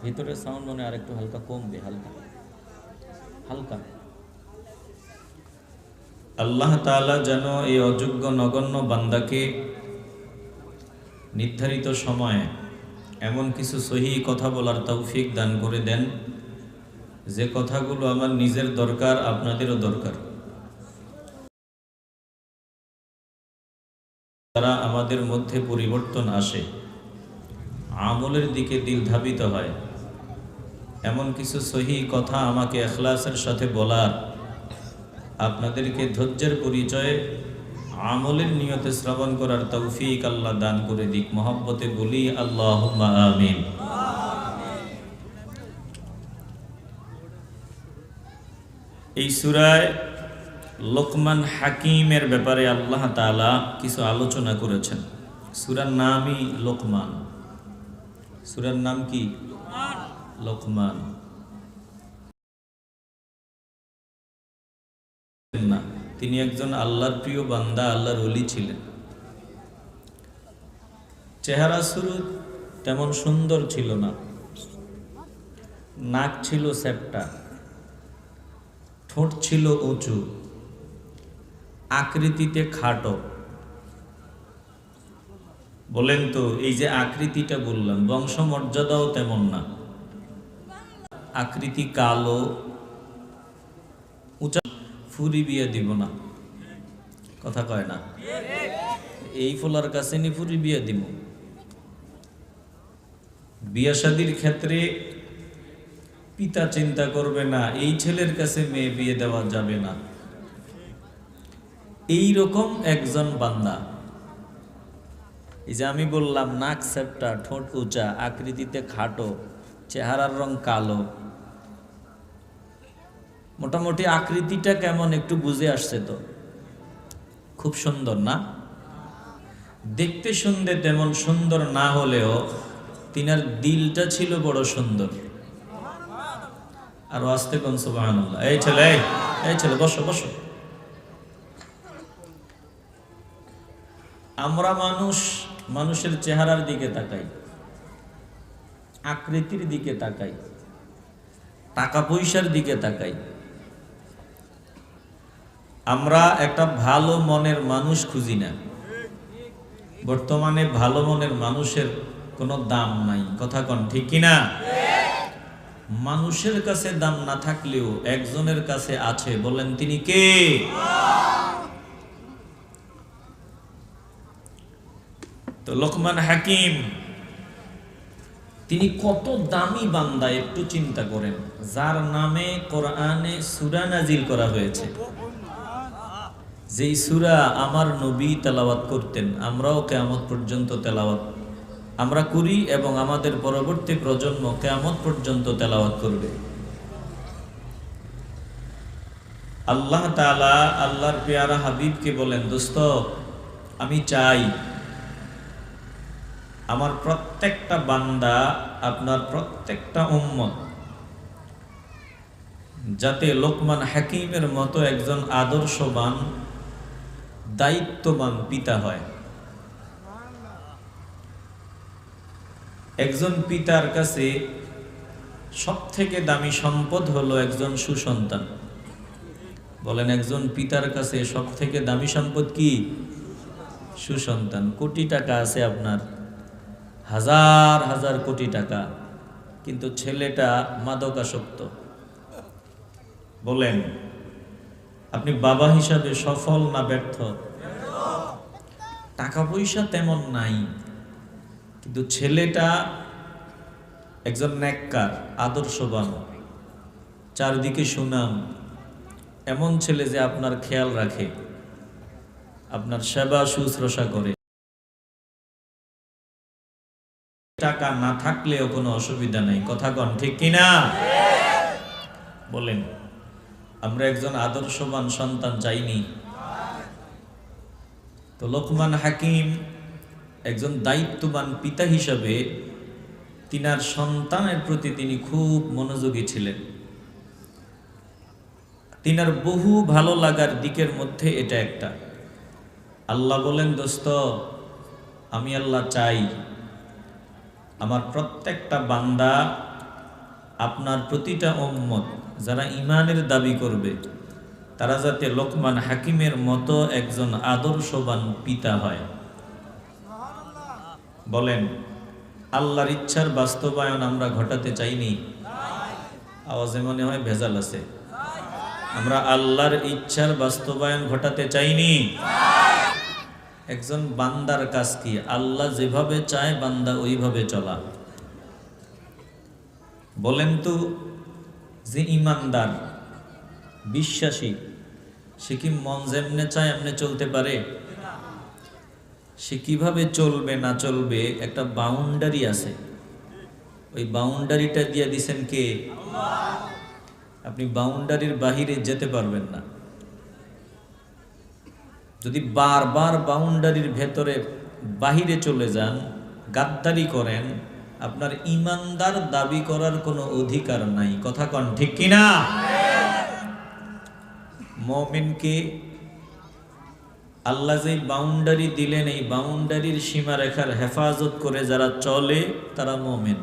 ভিতরের সাউন্ড মনে আর একটু হালকা কমবে, হালকা হালকা। আল্লাহ তাআলা যেন এই অযোগ্য নগণ্য বান্দাকে নির্ধারিত সময়ে এমন কিছু সহিহ কথা বলার তৌফিক দান করে দেন, যে কথাগুলো আমার নিজের দরকার, আপনাদেরও দরকার। তারা আমাদের মধ্যে পরিবর্তন আসে, আমলের দিকে দিল ধাবিত হয়, এমন কিছু সহিহ কথা আমাকে ইখলাসের সাথে বলার, আপনাদেরকে ধৈর্যের পরিচয়ে আমলের নিয়তে শ্রবণ করার তৌফিক আল্লাহ দান করে দিক। মহব্বতে বলি আল্লাহুম্মা আমিন। এই সূরায় লোকমান হাকিমের ব্যাপারে আল্লাহ তাআলা কিছু আলোচনা করেছেন। সূরার নামই লোকমান। সূরার নাম কি? লোকমান। না, তিনি একজন আল্লাহর প্রিয় বান্দা, আল্লাহর ওলি ছিলেন। চেহারা শুরু তেমন সুন্দর ছিল না, নাক ছিল চ্যাপ্টা, ঠোঁট ছিল উঁচু, আকৃতিতে খাটো। বলেন তো, এই যে আকৃতিটা বললাম, বংশমর্যাদাও তেমন না, আকৃতি কালো, উঁচা। ফুরি বিয়ে দিব না, কথা কয় না, এই ফোলার কাছে নি ফুরি বিয়ে দিব। বিয়া শাদির ক্ষেত্রে পিতা চিন্তা করবে না এই ছেলের কাছে মেয়ে বিয়ে দেওয়া যাবে না। এই রকম একজন বান্দা, এই যে আমি বললাম নাক চ্যাপ্টা, ঠোঁট উঁচা, আকৃতিতে খাটো, চেহারার রং কালো, মোটামুটি আকৃতিটা কেমন একটু বুঝে আসছে তো? খুব সুন্দর না? দেখতে শুনতে তেমন সুন্দর না হলেও তিনার দিলটা ছিল বড় সুন্দর। আর আস্তে কোন সুবহানাল্লাহ। এই ছেলে, এই ছেলে বসো বসো। আমরা মানুষের চেহারার দিকে তাকাই, আকৃতির দিকে তাকাই, টাকা পয়সার দিকে তাকাই। আমরা একটা ভালো মনের মানুষ খুঁজি না। বর্তমানে ভালো মনের মানুষের কোনো দাম নাই, কথা কন ঠিক কিনা? মানুষের কাছে দাম না থাকলেও একজনের কাছে আছে, বলেন তিনি কে? তো লোকমান হাকিম তিনি কত দামি বান্দা একটু চিন্তা করেন, যার নামে কোরআনে সূরা নাজিল করা হয়েছে। যেই সূরা আমার নবী তেলাওয়াত করতেন, আমরাও কিয়ামত পর্যন্ত তেলাওয়াত আমরা করি এবং আমাদের পরবর্তী প্রজন্ম কিয়ামত পর্যন্ত তেলাওয়াত করবে। আল্লাহ তাআলা আল্লাহর পেয়ারা হাবিবকে বলেন, দোস্ত আমি চাই আমার প্রত্যেকটা বান্দা, আপনার প্রত্যেকটা উম্মত যাতে লোকমান হাকিমের মতো একজন আদর্শবান, দায়িত্ববান পিতা হয়। একজন পিতার কাছে সবথেকে দামি সম্পদ হলো একজন সুসন্তান। বলেন, একজন পিতার কাছে সবথেকে দামি সম্পদ কি? সুসন্তান। কোটি টাকা আছে আপনার, হাজার হাজার কোটি টাকা, কিন্তু ছেলেটা মাদকাসক্ত। বলেন, আপনি বাবা হিসাবে সফল না ব্যর্থ? টাকা পয়সা তেমন নাই, কিন্তু ছেলেটা একজন নেককার, আদর্শবান, চারদিকে সুনাম, এমন ছেলে যে আপনার খেয়াল রাখে, আপনার সেবা শুশ্রূষা করে। টাকা না থাকলেও কোনো অসুবিধা নেই, কথা কন ঠিক কিনা? বলেন, আমরা একজন আদর্শবান সন্তান চাইনি? তো লোকমান হাকিম একজন দায়িত্ববান পিতা হিসাবে তিনার সন্তানের প্রতি তিনি খুব মনোযোগী ছিলেন। তিনার বহু ভালো লাগার দিকের মধ্যে এটা একটা। আল্লাহ বলেন, দোস্ত আমি আল্লাহ চাই আমার প্রত্যেকটা বান্দা আপনার প্রতিটা উম্মত যারা ঈমানের দাবি করবে তারা যাতে লোকমান হাকিমের মতো একজন আদর্শবান পিতা হয়। বলেন, আল্লাহর ইচ্ছার বাস্তবায়ন আমরা ঘটাতে চাইনি? আওয়াজে মনে হয় ভেজাল আছে। আমরা আল্লাহর ইচ্ছার বাস্তবায়ন ঘটাতে চাইনি? একজন বান্দার কাজ কি? আল্লাহ যেভাবে চায় বান্দা ওইভাবে চলা। বলেন তো, যে ইমানদার বিশ্বাসী সে কি মন যেমনে চায় এমনি চলতে পারে? সে কিভাবে চলবে না চলবে একটা বাউন্ডারি আছে। ওই বাউন্ডারিটা দিয়ে দিছেন কে? আপনি বাউন্ডারির বাহিরে যেতে পারবেন না। যদি বারবার বাউন্ডারির ভেতরে বাহিরে চলে যান, গাদ্দারি করেন, আপনার ইমানদার দাবি করার কোনো অধিকার নাই। কথা কন ঠিক কিনা? মুমিনকে আল্লাহ যে বাউন্ডারি দিলেন, এই বাউন্ডারির সীমারেখার হেফাজত করে যারা চলে তারা মুমিন।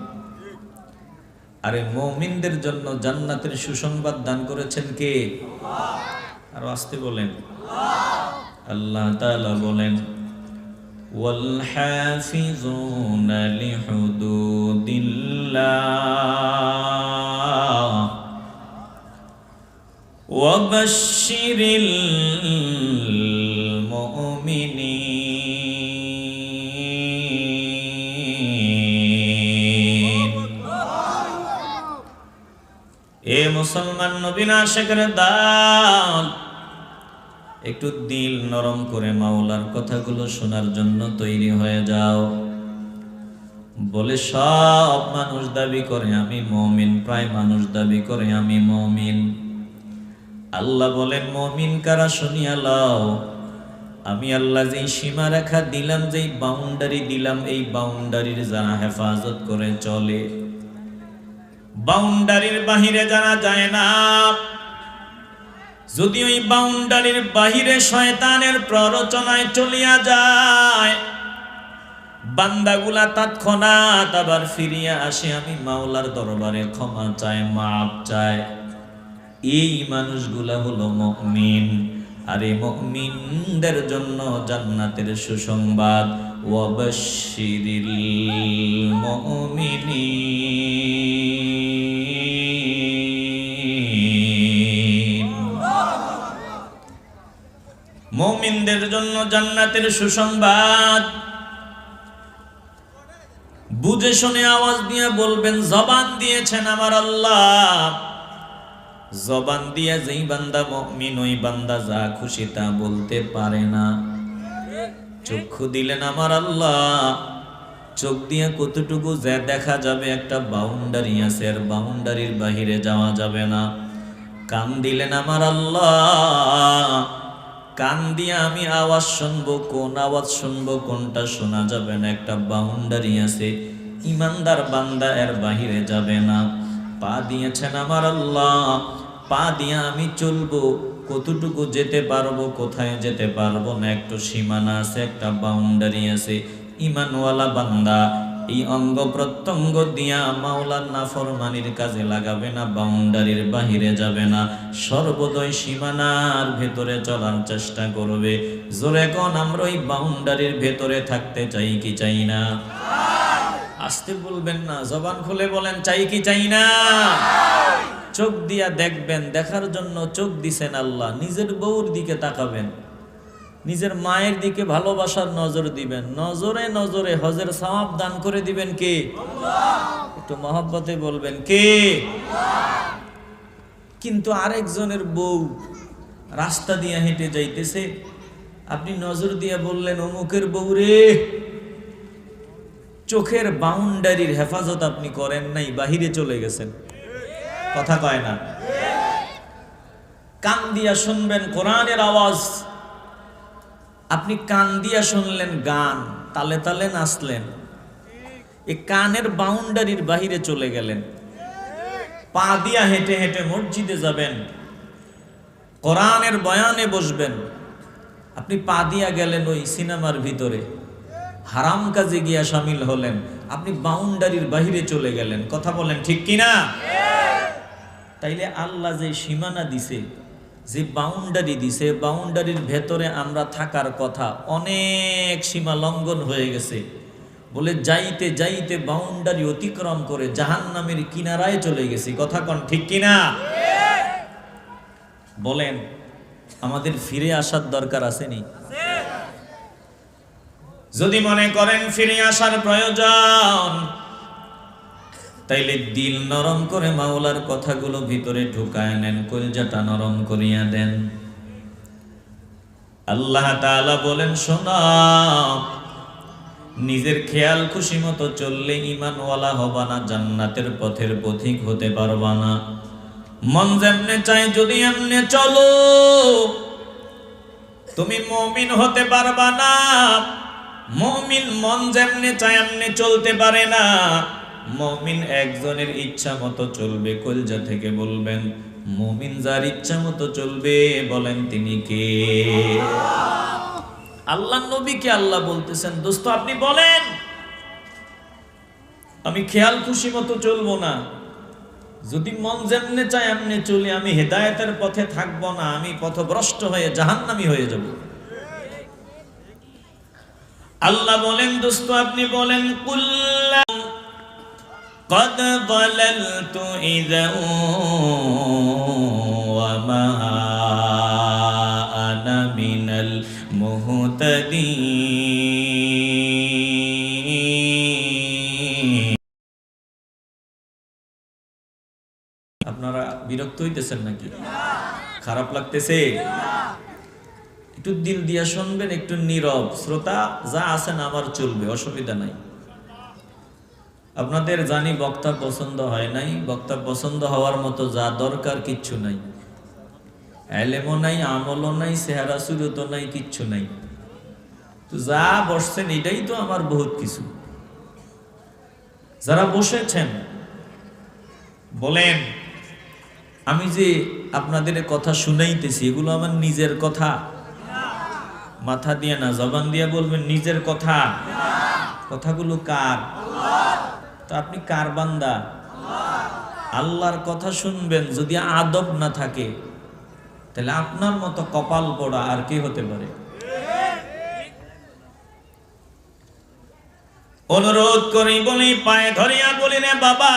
আরে মুমিনদের জন্য জান্নাতের সুসংবাদ দান করেছেন কে? আর আসতে বলেন, আল্লাহ তাআলা বলেন, ওয়াল হাফিজুনা লিহুদুদিল্লাহ ওয়া বাশশিরিল মুমিনিন। এ মুসলমান নবীন আশিকের দল, একটু দিল নরম করে মাওলার কথাগুলো শোনার জন্য তৈরি হয়ে যাও। বলে সব মানুষ দাবি করে আমি মুমিন, প্রায় মানুষ দাবি করে আমি মুমিন। আল্লাহ বলেন, মুমিন কারা শুনিয়া লও। আমি আল্লাহ যেই সীমারেখা দিলাম, যেই বাউন্ডারি দিলাম, এই বাউন্ডারির যারা হেফাজত করে চলে, বাউন্ডারির বাহিরে যারা যায় না, যদি ওই বাউন্ডারির বাহিরে শয়তানের প্ররোচনায় চলিয়া যায়, বান্দাগুলা তৎক্ষণাৎ আবার ফিরিয়া আসে, আমি মাওলার দরবারে ক্ষমা চায়, মাপ চায়। এই মানুষগুলা হলো মুমিন। আর এই মুমিনদের জন্য জান্নাতের সুসংবাদ, ওয়া বাশশিরিল মুমিনিন। মুমিনদের জন্য জান্নাতের সুসংবাদ। বুঝে শুনে আওয়াজ দিয়ে বলবেন, জবান দিয়েছেন আমার আল্লাহ। জবান দিয়ে যেই বান্দা মুমিন, ওই বান্দা যা খুশি তা বলতে পারে না। চক্ষু দিলেন আমার আল্লাহ, চোখ দিয়ে কতটুকু যা দেখা যাবে, একটা বাউন্ডারি আছে, আর বাউন্ডারির বাহিরে যাওয়া যাবে না। কান দিলেন আমার আল্লাহ, কান দিয়ে আমি আওয়াজ শুনবো, কোন আওয়াজ শুনবো, কোনটা শোনা যাবে না, একটা বাউন্ডারি আছে। ইমানদার বান্দা এর বাহিরে যাবে না। পা দিয়েছেন আমার আল্লাহ, পা দিয়ে আমি চলবো, কতটুকু যেতে পারবো, কোথায় যেতে পারবো না, একটু সীমানা আছে, একটা বাউন্ডারি আছে। ইমানওয়ালা বান্দা এই অঙ্গ প্রত্যঙ্গ দিয়া মাওলার নাফরমানির কাজে লাগাবে না, বাউন্ডারির বাহিরে যাবে না, সর্বদয় সীমানার ভেতরে চলার চেষ্টা করবে। জোরে কোন আমরা ওই বাউন্ডারির ভেতরে থাকতে চাই কি চাই না? আসতে বলবেন না, জবান খুলে বলেন, চাই কি চাই না? চোখ দিয়া দেখবেন, দেখার জন্য চোখ দিছেন আল্লাহ। নিজের বউর দিকে তাকাবেন, নিজের মায়ের দিকে ভালোবাসার নজর দিবেন, নজরে নজরে হজের সওয়াব দান করে দিবেন কে? একটু মহব্বতে বলবেন কে? কিন্তু আরেকজনের বউ রাস্তা দিয়ে হেঁটে যাইতেছে, আপনি নজর দিয়ে বললেন, অমুকের বউ রে। চোখের বাউন্ডারির হেফাজত আপনি করেন নাই, বাহিরে চলে গেছেন। কথা কয় না? কান দিয়া শুনবেন কোরআনের আওয়াজ, আপনি কান দিয়া শুনলেন গান, তালে তালে নাচলেন, এই কানের বাউন্ডারির বাহিরে চলে গেলেন। পা দিয়া হেঁটে হেঁটে মসজিদে যাবেন, কোরআনের বয়ানে বসবেন, আপনি পা দিয়া গেলেন ওই সিনেমার ভিতরে, হারাম কাজে গিয়া শামিল হলেন, আপনি বাউন্ডারির বাহিরে চলে গেলেন। কথা বলেন ঠিক কিনা? তাইলে আল্লাহ যে সীমানা দিছে, যে বাউন্ডারি দিছে, বাউন্ডারির ভেতরে আমরা থাকার কথা, অনেক সীমা লঙ্ঘন হয়ে গেছে। বলে যাইতে যাইতে বাউন্ডারি অতিক্রম করে জাহান্নামের কিনারায় চলে গেছি। কথা কন ঠিক কিনা? বলেন আমাদের ফিরে আসার দরকার আসেনি? যদি মনে করেন ফিরে আসার প্রয়োজন, তাইলে দিল নরম করে মাওলার কথাগুলো ভিতরে ঢুকায় নেন, কলজাটা নরম করিয়া দেন। আল্লাহ তাআলা বলেন, শোনো, নিজের খেয়াল খুশি মতো চললে ঈমানওয়ালা হবা না, জান্নাতের পথের পথিক হতে পারবা না। মন যেমনে চায় যদি এমনে চলো, তুমি মুমিন হতে পারবা না। মুমিন মন যেমনে চায় এমনে চলতে পারে না। মুমিন একজনের ইচ্ছা মতো চলবে। কলজা থেকে বলবেন, মুমিন যার ইচ্ছা মতো চলবে, বলেন তিনি কে? আল্লাহ নবীকে আল্লাহ বলতেছেন, দোস্ত আপনি বলেন, আমি খেয়াল খুশি মতো চলবো না। যদি মন যেমনে চায় এমনে চলি, আমি হেদায়েতের পথে থাকবো না, আমি পথভ্রষ্ট হয়ে জাহান্নামী হয়ে যাব। আল্লাহ বলেন, দোস্ত আপনি বলেন, কুল্লা قد ضللت إذا وما أنا من المهتدين। আপনারা বিরক্ত হইতেছেন নাকি? খারাপ লাগতেছে? একটু দিল দিয়া শুনবেন, একটু নীরব শ্রোতা যা আছেন আমার চলবে, অসুবিধা নাই। আপনাদের জানি বক্তা পছন্দ হয় নাই, বক্তা পছন্দ হওয়ার মতো যা দরকার কিচ্ছু নাই। এলেমও নাই, আমলও নাই, চেহারা সুরত নাই, কিচ্ছু নাই। তো যা বসছেন এটাই তো আমার বহুত কিছু। যারা বসেছেন বলেন, আমি যে আপনাদের কথা শুনাইতেছি এগুলো আমার নিজের কথা? মাথা দিয়ে না, জবান দিয়ে বলবেন নিজের কথা। কথাগুলো কার? তো আপনি কার বান্দা? আল্লাহর কথা শুনবেন। যদি আদব না থাকে তাহলে আপনার মতো কপাল পোড়া আর কে হতে পারে? অনুরোধ করি, বলি, পায়ে ধরিয়া বলি, রে বাবা,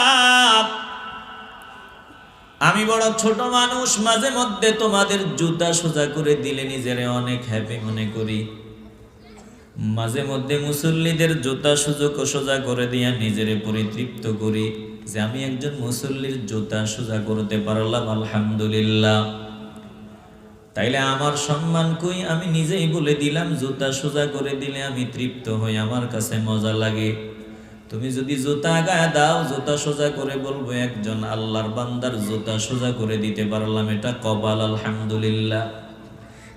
আমি বড় ছোট মানুষ, মাঝে মধ্যে তোমাদের জুতা সোজা করে দিলে নিজেরে অনেক হ্যাপি মনে করি। মাঝে মধ্যে মুসল্লিদের জুতা সোজা করে দিয়া নিজেরে পরিতৃপ্ত করি যে আমি একজন মুসল্লির জুতা সোজা করতে পারলাম, আলহামদুলিল্লাহ। তাইলে আমার সম্মান কই? আমি নিজেই বলে দিলাম, জুতা সোজা করে দিলে আমি তৃপ্ত হই, আমার কাছে মজা লাগে। তুমি যদি জুতা গায়ে দাও, জুতা সোজা করে বলবো একজন আল্লাহর বান্দার জুতা সোজা করে দিতে পারলাম, এটা কপাল, আলহামদুলিল্লাহ।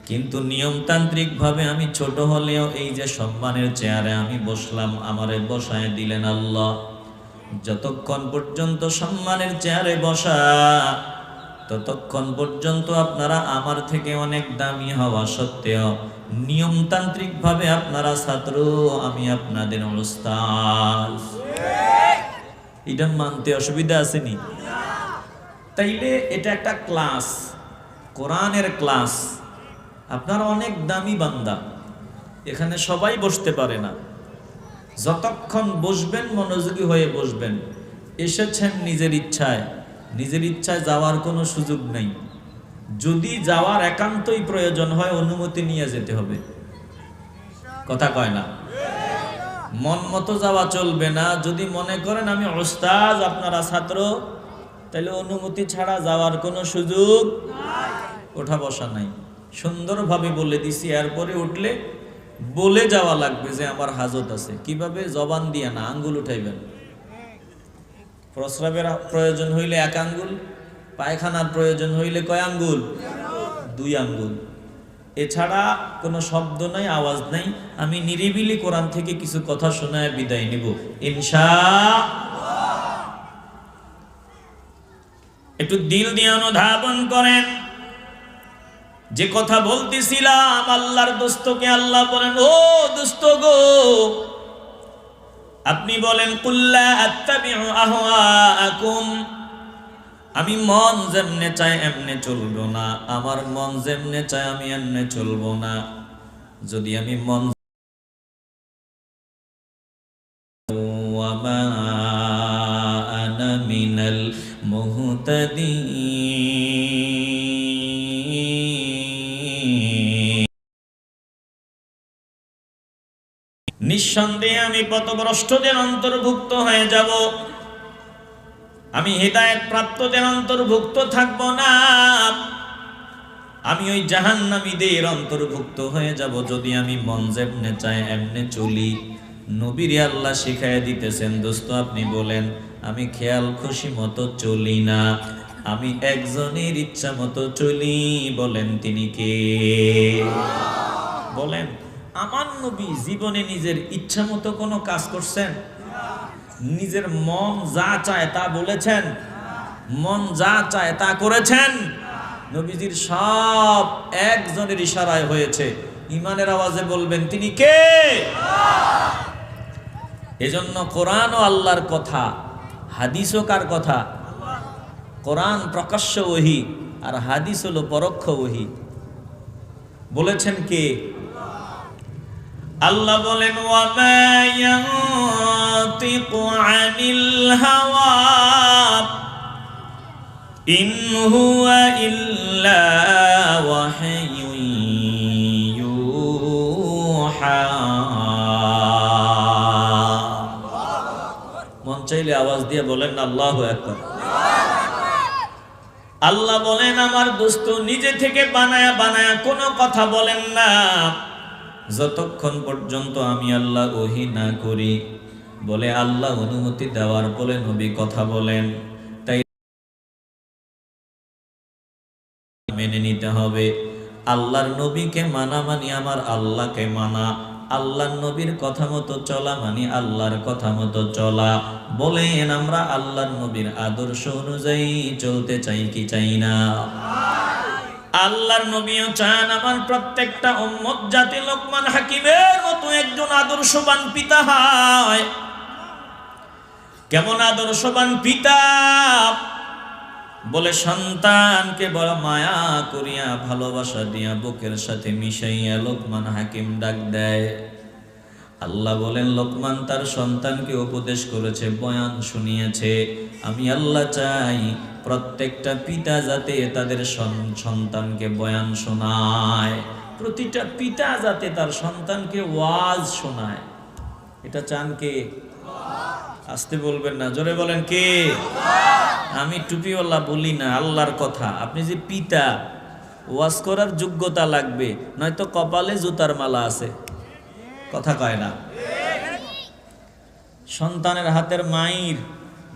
কিন্তু নিয়মতান্ত্রিক ভাবে আমি ছোট হলেও এই যে সম্মানের চেয়ারে আমি বসলাম, আমারে বসায় দিলেন আল্লাহ। যতক্ষণ পর্যন্ত সম্মানের চেয়ারে বসা, ততক্ষণ পর্যন্ত আপনারা আমার থেকে অনেক দামি হওয়া সত্ত্বেও নিয়মতান্ত্রিক ভাবে আপনারা ছাত্র, আমি আপনাদের উস্তাদ। এটা মানতে অসুবিধা আসেনি? তাইলে এটা একটা ক্লাস, কোরআনের ক্লাস। আপনারা অনেক দামি বান্দা, এখানে সবাই বসতে পারে না। যতক্ষণ বসবেন মনোযোগী হয়ে বসবেন। এসেছেন নিজের ইচ্ছায়, নিজের ইচ্ছায় যাওয়ার কোনো সুযোগ নেই। যদি যাওয়ার একান্তই প্রয়োজন হয় অনুমতি নিয়ে যেতে হবে। কথা কয় না? মন মতো যাওয়া চলবে না। যদি মনে করেন আমি ওস্তাদ, আপনারা ছাত্র, তাহলে অনুমতি ছাড়া যাওয়ার কোনো সুযোগ, ওঠা বসা নাই। সুন্দরভাবে বলে দিছি, এরপরে উঠলে বলে যাওয়া লাগবে যে আমার হাজত আছে। কিভাবে? জবান দিয়ে না, আঙ্গুল উঠাইবেন। প্রস্রাবের প্রয়োজন হইলে 1 আঙ্গুল, পায়খানার প্রয়োজন হইলে কয় আঙ্গুল? 2 আঙ্গুল। এছাড়া কোনো শব্দ নাই, আওয়াজ নাই। আমি নিরিবিলি কোরআন থেকে কিছু কথা শোনায় বিদায় নিব ইনশাআল্লাহ। একটু দিল দিয়ে অনুধাবন করেন। যে কথা বলতেছিলাম, আল্লাহর দোস্তকে আল্লাহ বলেন, ও দোস্ত গো, আপনি বলেন কুল্লা আত্তাবিউ আহওয়াআকুম, আমি মন যেমনে চাই এমনে চলবো না, আমার মন যেমনে চাই আমি এমনে চলবো না। যদি আমি মন ওয়ামা আনা মিনাল মুহতাদিন, নিঃসন্দেহে আমি পথভ্রষ্টদের অন্তর্ভুক্ত হয়ে যাব, আমি হিদায়াত প্রাপ্তদের অন্তর্ভুক্ত থাকব না, আমি ওই জাহান্নামীদের অন্তর্ভুক্ত হয়ে যাব যদি আমি মন যেমনে চাই এমনে চলি। নবীর আল্লাহ শিখাইয়া দিতেছেন, দোস্ত আপনি বলেন আমি খেয়াল খুশি মতো চলি না, আমি একজনের ইচ্ছা মতো চলি। বলেন তিনি কে? বলেন আমার নবী জীবনে নিজের ইচ্ছা মতো কোনো কাজ করছেন? নিজের মন যা চায় তা বলেছেন? মন যা চায় তা করেছেন? নবীজির সব একজনের ইশারায় হয়েছে। ইমানের আওয়াজে বলবেন তিনি কে? এজন্য কোরআন ও আল্লাহর কথা, হাদিসও কার কথা? কোরআন প্রকাশ্য ওহী আর হাদিস হলো পরোক্ষ ওহী। বলেছেন কে? আল্লাহ বলেন ওয়ামা ইয়ানতিকু আনিল হাওয়া ইন হুয়া ইল্লা ওয়াহয়ুন ইউহা। মন চাইলে আওয়াজ দিয়ে বলেন আল্লাহু আকবার। আল্লাহ বলেন আমার দোস্ত নিজে থেকে বানায়া বানায়া কোনো কথা বলেন না, যতক্ষণ পর্যন্ত আমি আল্লাহ ওহী না করি। বলে আল্লাহ অনুমতি দেওয়ার বলে নবী কথা বলেন, তাই মেনে নিতে হবে। আল্লাহর নবীকে মানা মানি আমার আল্লাহকে মানা, আল্লাহর নবীর কথা মতো চলা মানি আল্লাহর কথা মতো চলা। বলেন আমরা আল্লাহর নবীর আদর্শ অনুযায়ী চলতে চাই কি চাই না? আল্লাহর নবীও চান আমার প্রত্যেকটা উম্মত জাতি লোকমান হাকিমের মতো একজন আদর্শবান পিতা হয়। কেমন আদর্শবান পিতা? বলে সন্তানকে বড় মায়া করিয়া ভালোবাসা দিয়া বুকের সাথে মিশাইয়া লোকমান হাকিম ডাক দেয়। আল্লাহ বলেন লোকমান তার সন্তানকে উপদেশ করেছে, বয়ান শুনিয়েছে। আমি আল্লাহ চাই প্রত্যেকটা পিতা যাতে তাদের সন্তানকে বয়ান শোনায়, প্রতিটা পিতা যাতে তার সন্তানকে ওয়াজ শোনায়। এটা চান কে? আসতে বলবেন না, জোরে বলেন কে? আমি টুপিওয়ালা বলি না, আল্লাহর কথা। আপনি যে পিতা, ওয়াজ করার যোগ্যতা লাগবে, নয়তো কপালে জুতার মালা আছে। কথা কয় না? সন্তানের হাতের মাইর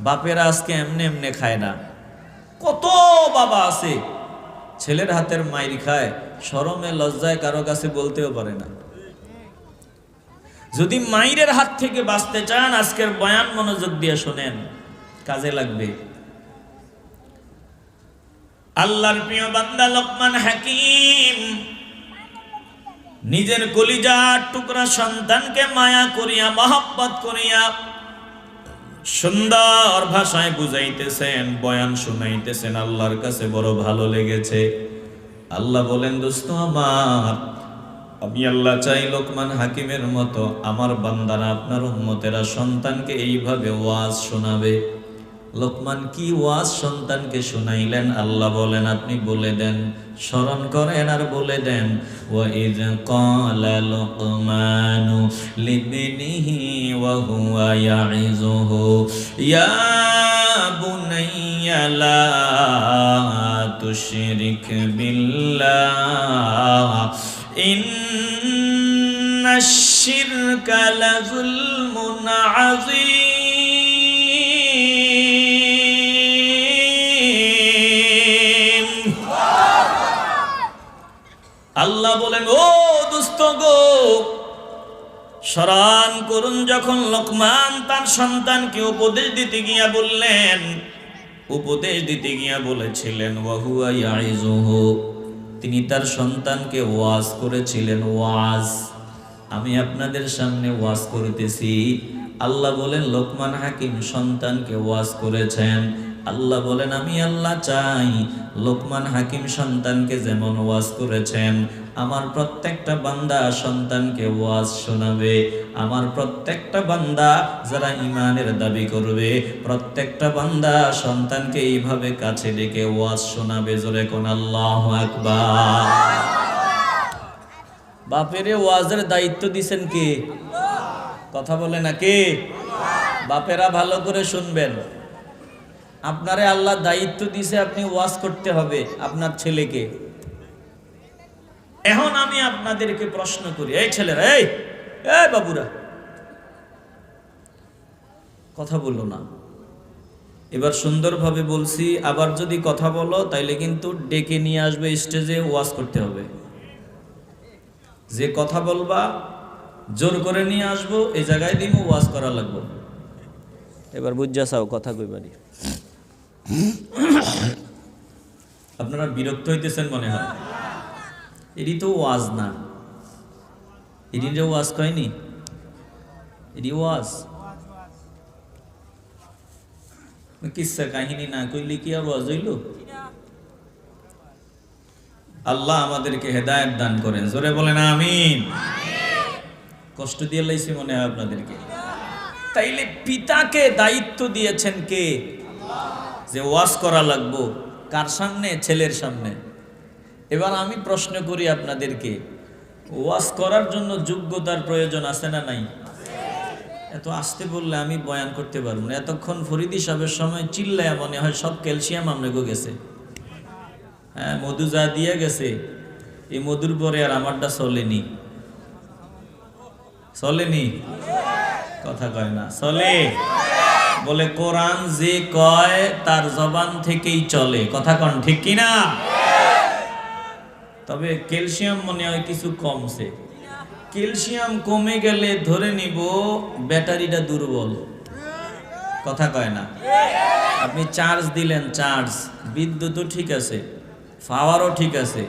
বাপেরা আজকে এমনে এমনে খায় না। কত বাবা আছে ছেলের হাতের মাইর খায়, শরমে লজ্জায় কারো কাছে বলতেও পারে না। যদি মাইরের হাত থেকে বাঁচতে চান আজকের বয়ান মনোযোগ দিয়ে শোনেন, কাজে লাগবে। আল্লাহর প্রিয় বান্দা লোকমান হাকিম নিজের কলিজার টুকরা সন্তানকে মায়া করিয়া মহব্বত করিয়া সুন্দর ভাষায় বুঝাইতেছেন, বয়ান শুনাইতেছেন। আল্লাহর কাছে বড় ভালো লেগেছে। আল্লাহ বলেন দোস্ত আমার, আমি আল্লাহ চাই লোকমান হাকিমের মতো আমার বান্দারা আপনার উম্মতেরা সন্তানকে এইভাবে ওয়াজ শোনাবে। লোকমান কি ওয়াজ সন্তানকে শুনাইলেন? আল্লাহ বলেন আপনি বলে দেন, স্মরণ করেন আর বলে দেন। ওয়াইয ক্বালা লুকমানু লিবনিহি ওয়া হুয়া ইয়াইযুহু ইয়া বুনাইয়া লা তুশরিক বিল্লাহ ইন্নাশ শিরকা লাযুলমুন আযীম। আল্লাহ বলেন ও দুস্থ গো, স্মরণ করুন যখন লোকমান তার সন্তানকে উপদেশ দিতে গিয়া বললেন, উপদেশ দিতে গিয়া বলেছিলেন ওয়া হুয়া ইয়াইযুহু, তিনি তার সন্তানকে ওয়াজ করেছিলেন। ওয়াজ আমি আপনাদের সামনে ওয়াজ করতেছি। আল্লাহ বলেন লোকমান হাকিম সন্তানকে ওয়াজ করেছেন। আল্লাহ বলেন, আমি আল্লাহ চাই লোকমান হাকিম সন্তানকে যেমন ওয়াজ করেছেন, আমার প্রত্যেকটা বান্দা সন্তানকে ওয়াজ শোনাবে। আমার প্রত্যেকটা বান্দা যারা ঈমানের দাবি করবে, প্রত্যেকটা বান্দা সন্তানকে এইভাবে কাছে ডেকে ওয়াজ শোনাবে। জোরে কোন আল্লাহু আকবার। বাপেরে ওয়াজের দায়িত্ব দিছেন কে? কথা বলে না কে? বাপেরা ভালো করে শুনবেন, আপনারে আল্লাহ দায়িত্ব দিছে, আপনি ওয়াজ করতে হবে আপনার ছেলেকে। এখন আমি আপনাদেরকে প্রশ্ন করি, এই ছেলেরা, এই বাবুরা, কথা বললো না। এবার সুন্দরভাবে বলছি, আবার যদি কথা বলো তাইলে কিন্তু ডেকে নিয়ে আসবে স্টেজে, ওয়াজ করতে হবে। যে কথা বলবা জোর করে নিয়ে আসবো, এই জায়গায় দিমু, ওয়াজ করা লাগবে। এবার বুঝা চাও কথা কইবানি। আপনারা বিরক্ত হইতেছেন মনে হয়। এটি তো ওয়াজ না, এটি যে ওয়াজ কয়নি, এটি ওয়াজ। কিসা কাহিনী না কইলে কি আর ওয়াজ হইল? আল্লাহ আমাদেরকে হেদায়েত দান করেন। জোরে বলেন আমিন। কষ্ট দিয়ে লাইছি মনে হয় আপনাদেরকে। তাইলে পিতাকে দায়িত্ব দিয়েছেন কে? যে ওয়াজ করা লাগবো। কার সামনে? ছেলের সামনে। এবার আমি প্রশ্ন করি আপনাদেরকে, ওয়াজ করার জন্য যোগ্যতার প্রয়োজন আছে না নাই? এত আসতে বললে আমি বয়ান করতে পারবো না। এতক্ষণ ফরিদি সাহেবের সময় চিল্লায় মনে হয় সব ক্যালসিয়াম আমনে গেছে। হ্যাঁ, মধু যা দিয়ে গেছে, এই মধুর পরে আর আমারটা চলেনি। চলেনি? কথা কয় না। চলে? বলে কোরআন যে কয় তার জবান থেকেই চলে। কথা কন ঠিক কিনা? তবে ক্যালসিয়াম মনে হয় কিছু কমছে। ক্যালসিয়াম কমে গেলে ধরে নিব ব্যাটারিটা দুর্বল। কথা কয় না। আপনি চার্জ দিলেন, চার্জ, বিদ্যুৎও ঠিক আছে, পাওয়ারও ঠিক আছে।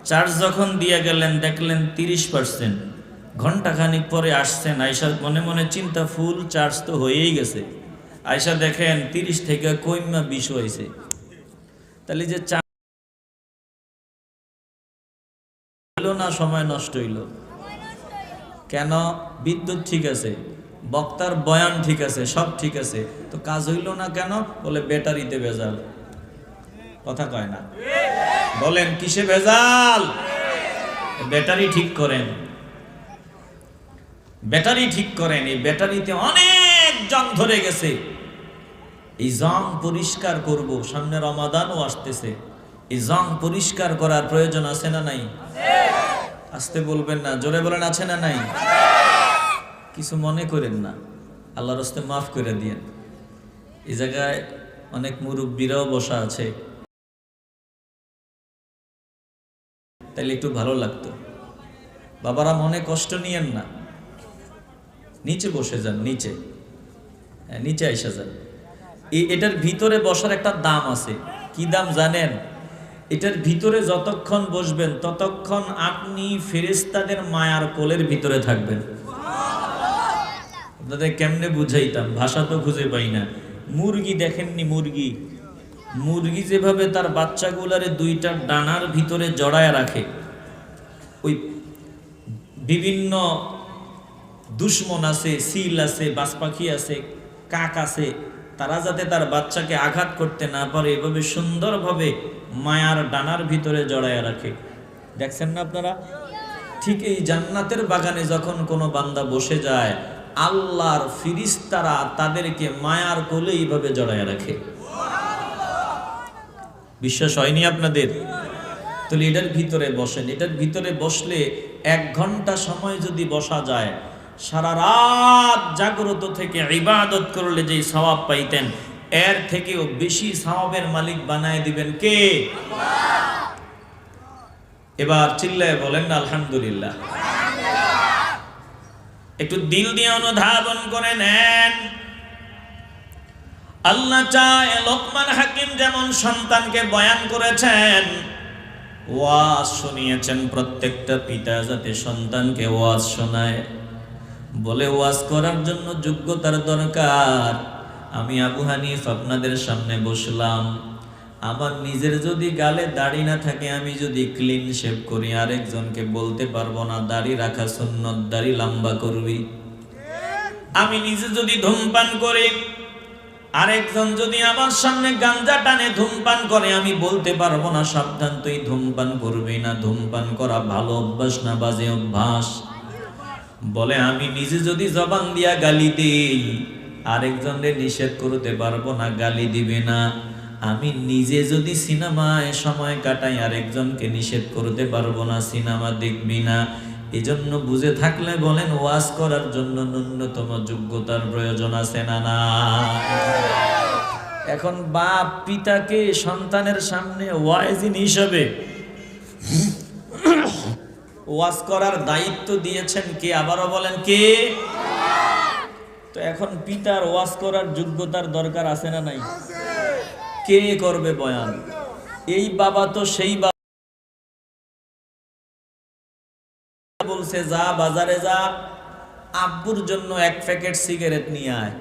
চার্জ যখন দিয়ে গেলেন দেখলেন 30%, ঘন্টাখানিক পরে আসছেন, আয়সা মনে মনে চিন্তা ফুল চার্জ তো হয়েই গেছে। আয়সা দেখেন 30 থেকে কইমা 20 হয়েছে। তাহলে যে চার্জ হইল না, সময় নষ্ট হইল কেন? বিদ্যুৎ ঠিক আছে, বক্তার বয়ান ঠিক আছে, সব ঠিক আছে, তো কাজ হইল না কেন? বলে ব্যাটারিতে ভেজাল। কথা কয় না। বলেন কিসে ভেজাল? ব্যাটারি ঠিক করেন, ব্যাটারি ঠিক করেন। এই ব্যাটারিতে অনেক জং ধরে গেছে, এই জং পরিষ্কার করব। সামনে রমাদানও আসতেছে, এই জং পরিষ্কার করার প্রয়োজন আছে না নাই? আসতে বলবেন না, জোরে বলেন আছে না নাই? কিছু মনে করেন না, আল্লাহর রাস্তে মাফ করে দিয়েন। এই জায়গায় অনেক মুরব্বীরাও বসা আছে, তাইলে একটু ভালো লাগতো। বাবারা মনে কষ্ট নিয়েন না, নিচে বসে যান, নিচে, নিচে আইসা যান। এটার ভিতরে বসার একটা দাম আছে। কি দাম জানেন? এটার ভিতরে যতক্ষণ বসবেন ততক্ষণ আপনি ফেরেশতাদের মায়ার কোলের ভিতরে থাকবেন। আপনাদের কেমনে বুঝাইতাম, ভাষা তো খুঁজে পাই না। মুরগি দেখেননি? মুরগি, মুরগি যেভাবে তার বাচ্চাগুলারে দুইটা ডানার ভিতরে জড়ায় রাখে, ওই বিভিন্ন দুশ্মন আছে, সিল আছে, বাজ পাখি আছে, কাক আছে, তারা যাতে তার বাচ্চাকে আঘাত করতে না পারে এভাবে সুন্দরভাবে মায়ার ডানার ভিতরে জড়ায় রাখে। দেখছেন না আপনারা? ঠিক এই জান্নাতের বাগানে যখন কোনো বান্দা বসে যায়, আল্লাহর ফিরিস্তারা তাদেরকে মায়ার কোলে এইভাবে জড়ায় রাখে। বিশ্বাস হয়নি আপনাদের? তাহলে এটার ভিতরে বসেন। এটার ভিতরে বসলে 1 ঘন্টা সময় যদি বসা যায়, সারা রাত জাগ্রত থেকে ইবাদত করলে যে সওয়াব পাইতেন, এর থেকেও বেশি সওয়াবের মালিক বানায় দিবেন কে? এবার চিল্লায় বলেন না আলহামদুলিল্লাহ। একটু দিল দিয়ে অনুধাবন করে নেন। আল্লাহ চায় লোকমান হাকিম যেমন সন্তানকে বয়ান করেছেন, ওয়াজ শুনিয়েছেন, প্রত্যেকটা পিতা যাতে সন্তানকে ওয়াজ শোনায়। বলে ওয়াজ করার জন্য যোগ্যতার দরকার। আমি আবু হানিফ আপনাদের সামনে বসলাম, আমার নিজের যদি গালে দাড়ি না থাকে, আমি যদি ক্লিন শেভ করি, আরেকজনকে বলতে পারবো না দাড়ি রাখা সুন্নত, দাড়ি লম্বা করবি। আমি নিজে যদি ধূমপান করি, আরেকজন যদি আমার সামনে গাঞ্জা টানে ধূমপান করে, আমি বলতে পারবো না সাবধান তুই ধূমপান করবি না, ধূমপান করা ভালো অভ্যাস না বাজে অভ্যাস। বলে আমি নিজে যদি জবান দিয়া গালি দিই, আরেকজনকে নিষেধ করতে পারবো না গালি দিবে না। আমি নিজে যদি সিনেমায় সময় কাটাই, আরেকজনকে নিষেধ করতে পারবো না সিনেমা দেখবি না। এজন্য বুঝে থাকলে বলেন, ওয়াজ করার জন্য ন্যূনতম যোগ্যতার প্রয়োজন আছে না না? এখন বাপ পিতাকে সন্তানের সামনে ওয়াইজিন হিসাবে ওয়াজ করার দায়িত্ব দিয়েছেন কে? আবারও বলেন কে? তো এখন পিতার ওয়াজ করার যোগ্যতার দরকার আছে না নাই? কে করবে বয়ান? এই বাবা তো সেই বাবা বলছে যা বাজারে যা, আব্বুর জন্য 1 প্যাকেট সিগারেট নিয়ে আয়।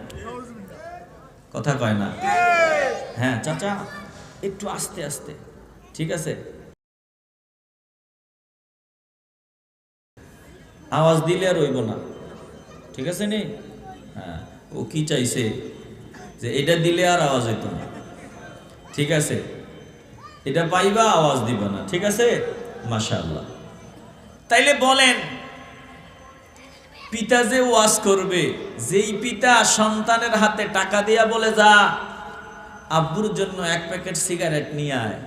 কথা কয় না? হ্যাঁ চাচা একটু আস্তে আস্তে, ঠিক আছে? আওয়াজ দিলে আর হইব না, ঠিক আছে নি? হ্যাঁ, ও কি চাইছে যে এটা দিলে আর আওয়াজ হইতো না, ঠিক আছে? এটা পাইবা আওয়াজ দিবা না, ঠিক আছে? মাশাআল্লাহ। তাইলে বলেন, পিতা যে ওয়াজ করবে, যেই পিতা সন্তানের হাতে টাকা দিয়া বলে যা আব্বুর জন্য 1 প্যাকেট সিগারেট নিয়ে আয়,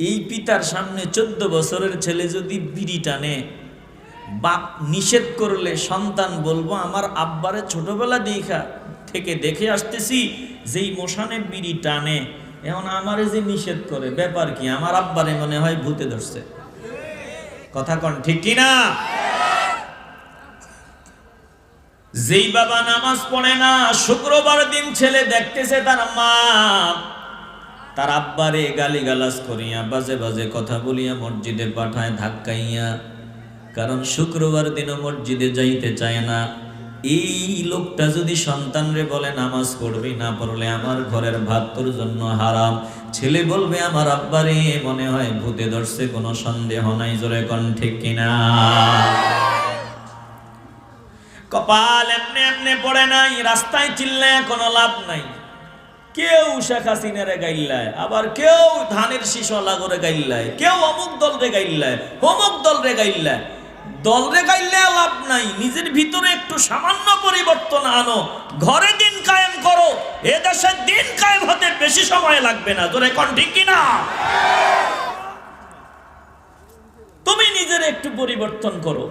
এই পিতার সামনে 14 বছরের ছেলে যদি বিড়ি টানে, বাপ নিষেধ করলে সন্তান বলবো আমার আব্বারে ছোটবেলা থেকে দেখে আসতেছি যেই মশানে বিড়ি টানে, এখন আমারে যে নিষেধ করে, ব্যাপার কি? আমার আব্বারে মনে হয় ভূতে ধরছে। কথা কন ঠিক কিনা? যেই বাবা নামাজ পড়ে না, শুক্রবার দিন ছেলে দেখতেছে তার মা তার আব্বারে গালিগালাজ করিয়া বাজে বাজে কথা বলিয়া মসজিদে পাঠায় ধাক্কাইয়া, কারণ শুক্রবার দিনও মসজিদে যাইতে চায় না। এই লোকটা যদি সন্তানরে বলে নামাজ পড়বি, না পড়লে আমার ঘরের ভাত তোর জন্য হারাম, ছেলে বলবে আমার আব্বারে মনে হয় ভূতে ধরছে, কোনো সন্দেহ নাই। জোরে কোন ঠিক কিনা? কপাল এমনি এমনি পড়ে নাই, রাস্তায় চিল্লায় কোনো লাভ নাই। কেউ শেখ হাসিনারে গাইল্লায়, আবার কেউ ধানের শীষওয়ালা করে গাইল্লায়, কেউ অমুক দল রে গাইল্লায়, অমুক দল রে গাইল্লায়। দল রে গাইলে লাভ নাই, নিজের ভিতরে একটু সামান্য পরিবর্তন আনো, ঘরে দিন কায়েম করো, এ দেশের দিন কায়েম হতে বেশি সময় লাগবে না। তোরে কোন ঠিক কিনা? তুমি নিজের একটু পরিবর্তন করো,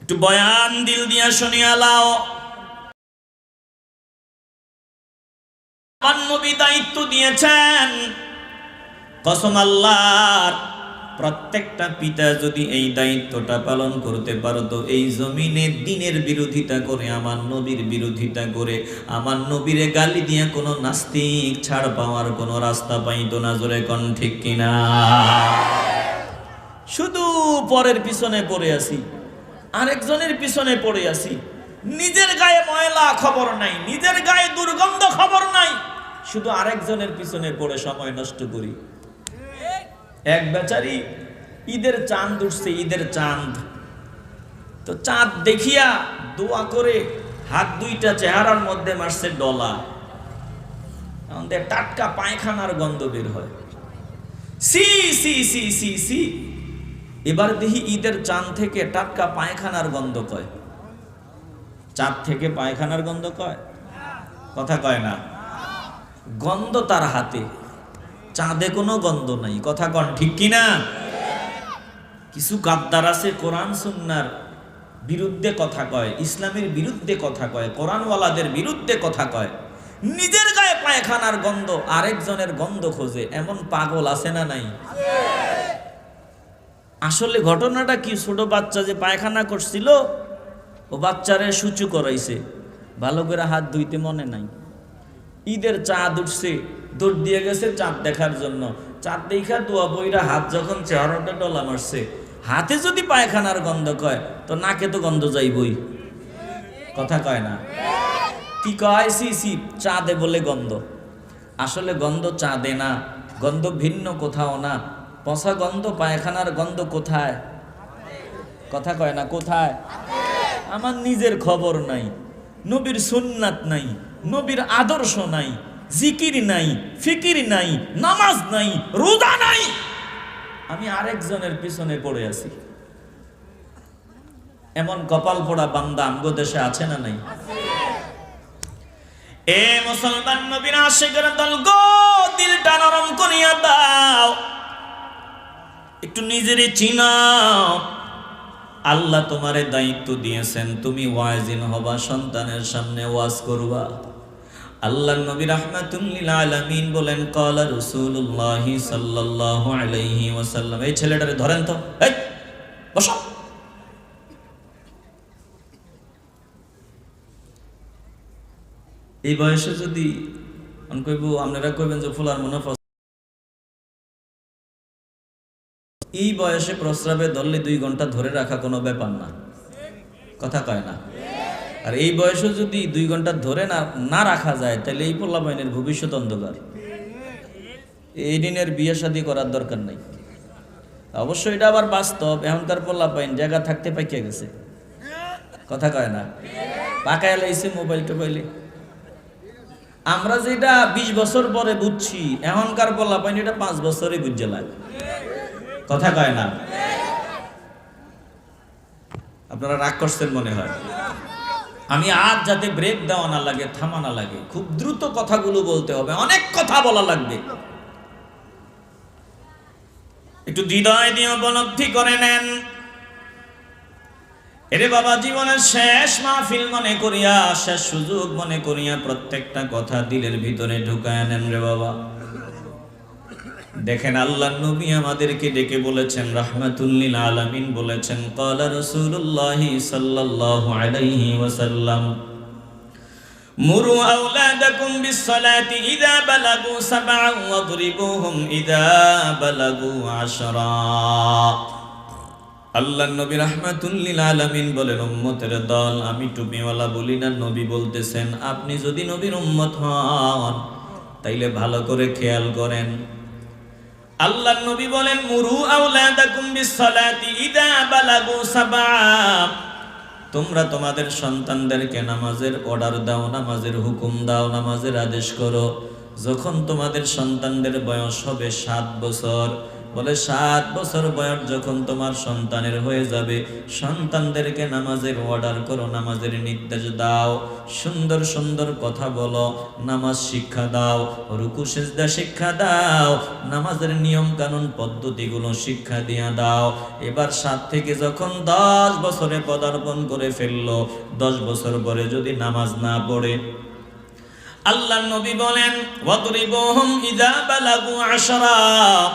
একটু বয়ান দিল দিয়া শুনিয়া লাও। আমার নবী দায়িত্ব দিয়েছেন, কসম আল্লাহর, প্রত্যেকটা পিতা যদি এই দায়িত্বটা পালন করতে পারতো, এই জমিনে দ্বীনের বিরোধিতা করে, আমার নবীর বিরোধিতা করে, আমার নবীরে গালি দিয়ে কোনো নাস্তিক ছাড় পাওয়ার কোনো রাস্তা পাইতো না। জোরে কোন ঠিক কিনা? শুধু পরের পিছনে পড়ে আছি, আরেকজনের পিছনে পড়ে আছি, নিজের গায়ে ময়লা খবর নাই, নিজের গায়ে দুর্গন্ধ খবর নাই, শুধু আরেকজনের পিছনে পড়ে সময় নষ্ট করি। এক বেচারি ঈদের চাঁদ উঠছে, ঈদের চাঁদ, তো চাঁদ দেখিয়া দোয়া করে হাত দুইটা চেহারার মধ্যে মারছে ডলা, আমাদের টাটকা পায়খানার গন্ধ বের হয়। C C C C C, এবার দেখি ঈদের চাঁদ থেকে টাটকা পায়খানার গন্ধ কয়। চাঁদ থেকে পায়খানার গন্ধ কয়? কথা কয় না। গন্ধ তার হাতে, চাঁদে কোনো গন্ধ নাই। কথা কন ঠিক কিনা? কিছু গাদ্দার আছে, কোরআন সুন্নাহর বিরুদ্ধে কথা কয়, ইসলামের বিরুদ্ধে কথা কয়, কোরআনওয়ালাদের বিরুদ্ধে কথা কয়, নিজের গায়ে পায়খানার গন্ধ, আরেকজনের গন্ধ খোঁজে। এমন পাগল আছে না নাই? আসলে ঘটনাটা কি? ছোট বাচ্চা যে পায়খানা করছিল, ও বাচ্চারে সূচু করাইছে, ভালো করে হাত ধুইতে মনে নাই। ঈদের চাঁদ উঠছে, দৌড় দিয়ে গেছে চাঁদ দেখার জন্য, চাঁদ দেখা দোয়া বইরা হাত যখন চেহারাটা ডলা মারছে, হাতে যদি পায়খানার গন্ধ কয় তো নাকে তো গন্ধ যাইবই। কথা কয় না? কি কয় সি সি চা দে বলে গন্ধ, আসলে গন্ধ চা দে না, গন্ধ ভিন্ন কোথাও না। পচা গন্ধ পায়খানার গন্ধ কোথায়? কথা কয় না কোথায়? আমার নিজের খবর নাই, নবীর সুন্নাত নাই, নবীর আদর্শ নাই, জিকির নাই, ফিকির নাই, নামাজ নাই, রোজা নাই, আমি আরেকজনের পিছনে পড়ে আছি। এমন কপাল পোড়া বান্দা আমগো দেশে আছে না নাই? এ মুসলমান নবীর আশিকের দল গো, দিলটা নরম করিয়া দাও, একটু নিজেরে চিনাও। আল্লাহ তোমারে দায়িত্ব দিয়েছেন, তুমি ওয়াজিন হবা, সন্তানের সামনে ওয়াজ করবা। আল্লাহর নবী রাহমাতুল লিল আলামিন বলেন, ক্বালা রাসূলুল্লাহ সাল্লাল্লাহু আলাইহি ওয়াসাল্লাম, এই ছেলেটারে ধরেন তো, এই বসো। এই বয়সে যদি কইব, আপনারা কইবেন যে ফুলার মনে, এই বয়সে প্রস্রাবে ধরলে 2 ঘন্টা ধরে রাখা কোনো ব্যাপার না, কথা কয় না। আর এই বয়সে যদি 2 ঘন্টা ধরে না রাখা যায়, তাহলে এই পোলাপাইনের ভবিষ্যৎ অন্ধকার। এই দিনের বিয়ে শাদী করার দরকার নাই। অবশ্যই এটা আবার বাস্তব, এখনকার পোলাপাইন জায়গা থাকতে পাইকে গেছে, কথা কয় না, পাকায় লাইছে মোবাইল টোবাইলে। আমরা যেটা 20 বছর পরে বুঝছি, এখনকার পোলাপাইন এটা 5 বছরে বুঝে লাগে, কথা কয় না। আপনারা রাগ করছেন মনে হয়। আমি আজ যাতে ব্রেক দেওয়া না লাগে, থামা না লাগে, খুব দ্রুত কথাগুলো বলতে হবে, অনেক কথা বলা লাগবে। একটু হৃদয় দিয়ে উপলব্ধি করে নেন। এরে বাবা, জীবনের শেষ মাহফিল মনে করিয়া, শেষ সুযোগ মনে করিয়া প্রত্যেকটা কথা দিলের ভিতরে ঢুকায় নেন রে বাবা। দেখেন আল্লাহর নবী আমাদেরকে ডেকে বলেছেন, রাহমাতুল লিল আলামিন বলেছেন, ক্বালা রাসূলুল্লাহ সাল্লাল্লাহু আলাইহি ওয়াসাল্লাম, মুরু আওলাদাকুম বিস-সালাতি ইযা বালাগু সাবআন ওয়াদরিবুহুম ইযা বালাগু 10। আল্লাহর নবী রাহমাতুল লিল আলামিন বলেন, উম্মতের দল, আমি টুপিওয়ালা বলি না, নবী বলতেছেন। আপনি যদি নবীর উম্মত হন, তাইলে ভালো করে খেয়াল করেন। আল্লাহর নবী বলেন, মুরু আওলাদাকুম বিস-সালাতি ইযা বালাগু সাবআ, তোমরা তোমাদের সন্তানদেরকে নামাজের অর্ডার দাও, নামাজের হুকুম দাও, নামাজের আদেশ করো। যখন তোমাদের সন্তানদের বয়স হবে 7 বছর, বলে 7 বছর বয়স যখন তোমার সন্তানের হয়ে যাবে, সন্তানদেরকে নামাজের অর্ডার করো, নামাজের নির্দেশ দাও, সুন্দর সুন্দর কথা বলো, নামাজ শিক্ষা দাও, রুকু সিজদা শিক্ষা দাও, নামাজের নিয়ম কানুন পদ্ধতিগুলো শিক্ষা দিয়া দাও। এবার 7 থেকে যখন 10 বছরে পদার্পণ করে ফেললো, 10 বছর পরে যদি নামাজ না পড়ে, আল্লাহর নবী বলেন, ওয়াদরিবুহুম ইযা বালাগু 10।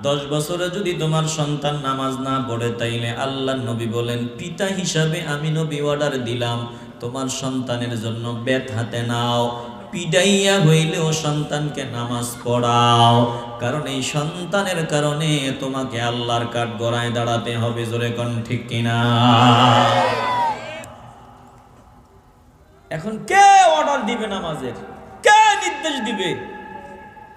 10 বছরে যদি তোমার সন্তান নামাজ না পড়ে, তাইলে আল্লাহর নবী বলেন, পিতা হিসাবে আমি নবী অর্ডার দিলাম, তোমার সন্তানের জন্য বেত হাতে নাও, পিডাইয়া হইলেও সন্তানকে নামাজ পড়াও, কারণ এই সন্তানের কারণে তোমাকে আল্লাহর কাঠগড়ায় দাঁড়াতে হবে। জোরে কোন ঠিক কিনা? এখন কে অর্ডার দিবে নামাজের? কে নির্দেশ দিবে?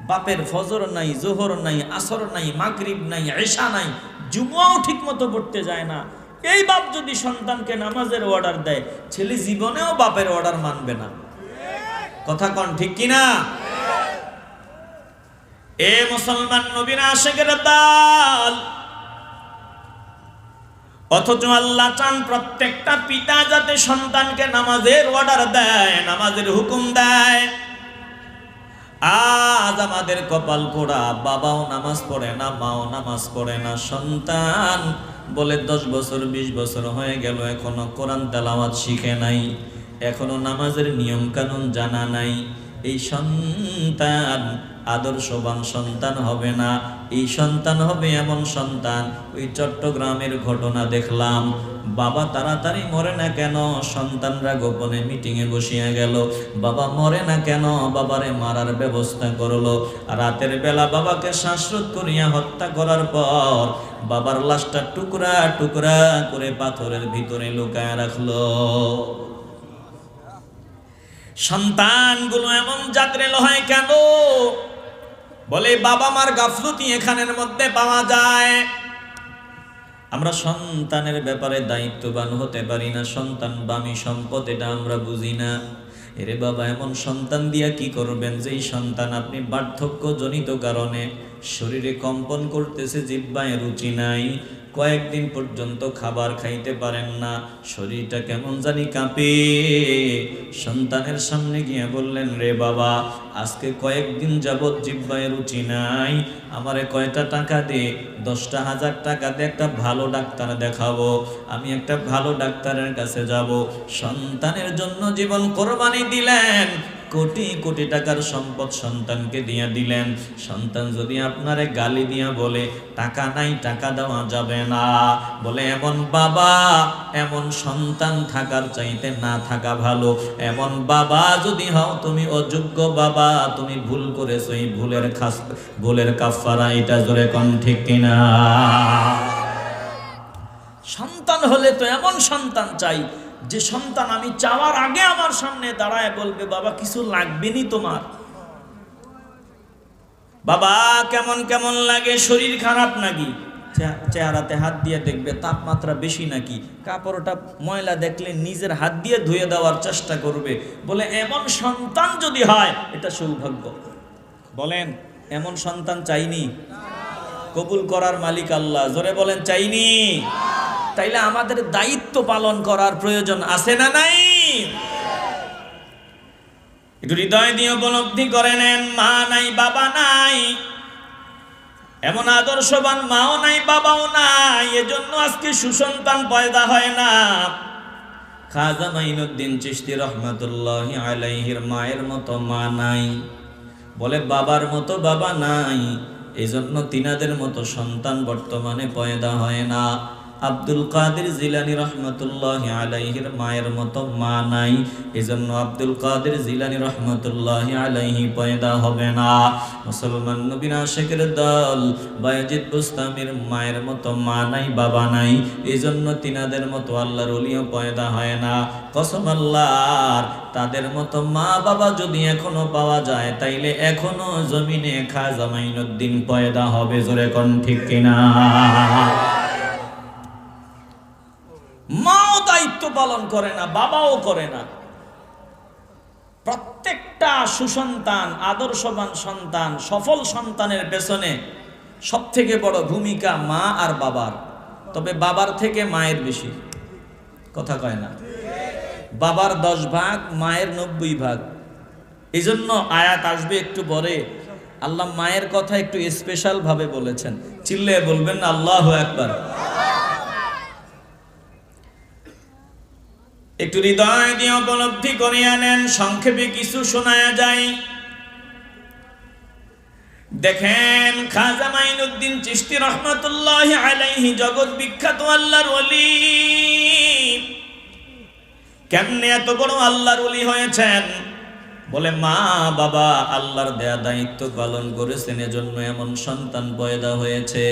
বাপের ফজর নাই, জোহর নাই, আসর নাই, মাগরিব নাই, ঈশা নাই, জুমুয়াও ঠিক মতো পড়তে যায় না। এই বাপ যদি সন্তানকে নামাজের অর্ডার দেয়, ছেলে জীবনেও বাপের অর্ডার মানবে না। কথা কোন ঠিক কিনা? এ মুসলমান নবীর আশিকের দল, অথচ আল্লাহ চান প্রত্যেকটা পিতা যাতে সন্তানকে নামাজের অর্ডার দেয়, নামাজের হুকুম দেয়। আজ আমাদের কপাল পোড়া, বাবাও নামাজ পড়ে না, মাও নামাজ পড়ে না, সন্তান বলে 10 বছর 20 বছর হয়ে গেল, এখনো কোরআন তেলাওয়াত শিখে নাই, এখনো নামাজের নিয়ম কানুন জানা নাই। এই সন্তান আদর্শবান সন্তান হবে না, এই সন্তান হবে এমন সন্তান, ওই চট্টগ্রামের ঘটনা দেখলাম, বাবা তাড়াতাড়ি মরে না কেন, সন্তানরা গোপনে মিটিংয়ে বসিয়া গেল, বাবা মরে না কেন, বাবারে মারার ব্যবস্থা করলো, রাতের বেলা বাবাকে শ্বাসরোধ করিয়া হত্যা করার পর বাবার লাশটা টুকরা টুকরা করে পাথরের ভিতরে লুকায় রাখলো। সন্তানগুলো এমন জাতরেল হয় কেন? বলে বাবা মার গাফলতি এখানের মধ্যে পাওয়া যায়। আমরা সন্তানের ব্যাপারে দায়িত্ববান হতে পারি না। সন্তান বামি সম্পদ, এটা আমরা বুঝি না। এরে বাবা, এমন সন্তান দিয়া কি করবেন যেই সন্তান আপনি বার্ধক্যজনিত কারণে শরীরে কম্পন করতেছে, জিহ্বায় রুচি নাই, কয়েকদিন পর্যন্ত খাবার খাইতে পারেন না, শরীরটা কেমন জানি কাঁপে। সন্তানের সামনে গিয়ে বললেন, রে বাবা, আজকে কয়েকদিন যাবৎ জিহ্বায় রুচি নাই, আমারে কয়টা টাকা দে, 10,000 টাকা দিয়ে একটা ভালো ডাক্তার দেখাবো, আমি একটা ভালো ডাক্তারের কাছে যাব। সন্তানের জন্য জীবন কোরবানি দিলেন, কোটি কোটি টাকার সম্পদ সন্তানকে দিয়ে দিলেন। সন্তান যদি আপনারে গালি দিয়া বলে টাকা নাই, টাকা দেওয়া যাবে না, বলে এমন বাবা, এমন সন্তান থাকার চাইতে না থাকা ভালো। এমন বাবা যদি হও তুমি অযোগ্য বাবা, তুমি ভুল করেছো, এই ভুলের কাফারা এটা জোরে কোন ঠিক কিনা? সন্তান হলে তো এমন সন্তান চাই যে সন্তান আমি চাওয়ার আগে আমার সামনে দাঁড়ায় বলবে, বাবা কিছু লাগবে নি তোমার? বাবা কেমন কেমন লাগে, শরীর খারাপ নাকি? চেহারাতে হাত দিয়ে দেখবে তাপমাত্রা বেশি নাকি, কাপড়টা ময়লা দেখলে নিজের হাত দিয়ে ধুয়ে দেওয়ার চেষ্টা করবে। বলে এমন সন্তান যদি হয় এটা সৌভাগ্য। বলেন এমন সন্তান চাইনি? কবুল করার মালিক আল্লাহ, জোরে বলেন চাইনি? তাইলে আমাদের দায়িত্ব পালন করার প্রয়োজন আছে না নাই? একটু হৃদয় দিয়ে উপলব্ধি করে নেন, মা নাই বাবা নাই, এমন আদর্শবান মাও নাই বাবাও নাই, এজন্য আজকে সুসন্তান পয়দা হয় না। খাজা মাইনুদ্দিন চিশতি রহমাতুল্লাহি আলাইহির মায়ের মতো মা নাই, বলে বাবার মতো বাবা নাই, এজন্য তিনাদের মতো সন্তান বর্তমানে পয়দা হয় না। আব্দুল কাদের জিলানী রহমতুল্লাহি আলাইহির মায়ের মতো মা নাই, এজন্য আব্দুল কাদের জিলানী রহমতুল্লাহি আলাইহি পয়দা হবে না। মুসলমান নবীর আশিকের দল বায়েজিদ বুস্তামির মায়ের মতো মা নাই বাবা নাই, এজন্য তিনাদের মতো আল্লাহর ওলিও পয়দা হয় না। কসম আল্লাহর, তাদের মতো মা বাবা যদি এখনো পাওয়া যায় তাইলে এখনো জমিনে খাজা মাইনুদ্দিন পয়দা হবে, জোরে কোন ঠিক কিনা? মাও দায়িত্ব পালন করে না, বাবাও করে না। প্রত্যেকটা সুসন্তান, আদর্শবান সন্তান, সফল সন্তানের পেছনে সব থেকে বড় ভূমিকা মা আর বাবার। তবে বাবার থেকে মায়ের বেশি, কথা কয় না? বাবার 10 ভাগ, মায়ের 90 ভাগ। এই জন্য আয়াত আসবে একটু পরে, আল্লাহ মায়ের কথা একটু স্পেশাল ভাবে বলেছেন। চিল্লে বলবেন না আল্লাহু আকবার। একটু হৃদয় দিয়ে উপলব্ধি করিয়া নেন, সংক্ষেপে কিছু শোনায়া যায়। দেখেন খাজা মাইনুদ্দিন চিশতি রহমাতুল্লাহি আলাইহি জগৎ বিখ্যাত আল্লাহর ওলি, কেমনে এত বড় আল্লাহর ওলি হয়েছেন? বলে মা বাবা আল্লাহর দেয়া দায়িত্ব পালন করেছেন, এজন্য এমন সন্তান পয়দা হয়েছে।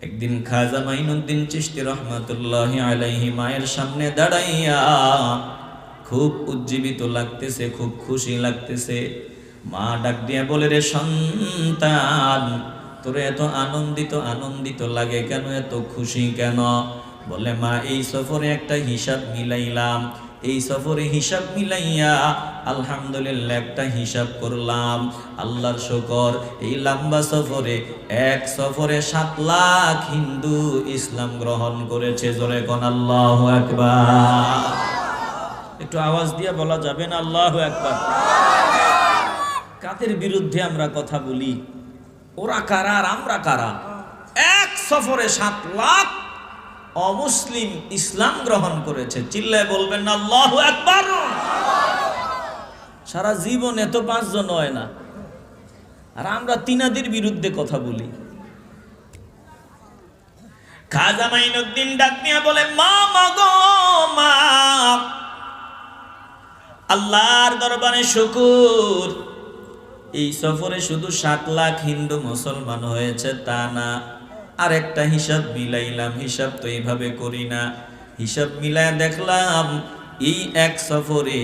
একদিন খাজা মাইনুদ্দিন চিশতি রহমাতুল্লাহি আলাইহি মায়ের সামনে দাঁড়াইয়া খুব উজ্জীবিত লাগতেছে, খুব খুশি লাগতেছে। মা ডাক দিয়ে বলে, রে সন্তান, তোরে এত আনন্দিত লাগে কেন, এত খুশি কেন? বলে মা, এই সফরে একটা হিসাব মিলাইলাম, এই সফরে হিসাব মিলাইয়া আলহামদুলিল্লাহ একটা হিসাব করলাম। আল্লাহর শুকর, এই লম্বা সফরে এক সফরে 7 লাখ হিন্দু ইসলাম গ্রহণ করেছে। জোরে কোন আল্লাহু আকবার। একটু আওয়াজ দিয়ে বলা যাবে না আল্লাহু আকবার? কাদের বিরুদ্ধে আমরা কথা বলি? ওরা কারা আর আমরা কারা? এক সফরে 7 লাখ অমুসলিম ইসলাম গ্রহণ করেছে। চিল্লায় বলবেন না আল্লাহু আকবার। সারা জীবনে তো 5 জন হয় না, আর আমরা তিনাদের বিরুদ্ধে কথা বলি। খাজা মাইনুদ্দিন ডাক নিয়ে বলে, মা মাগো মা, আল্লাহর দরবারে শুকর, এই সফরে শুধু 7 লাখ হিন্দু মুসলমান হয়েছে তা না, আর একটা হিসাব মিলাইলাম। হিসাব তো এইভাবে করি না, হিসাব মিলায় দেখলাম এই এক সফরে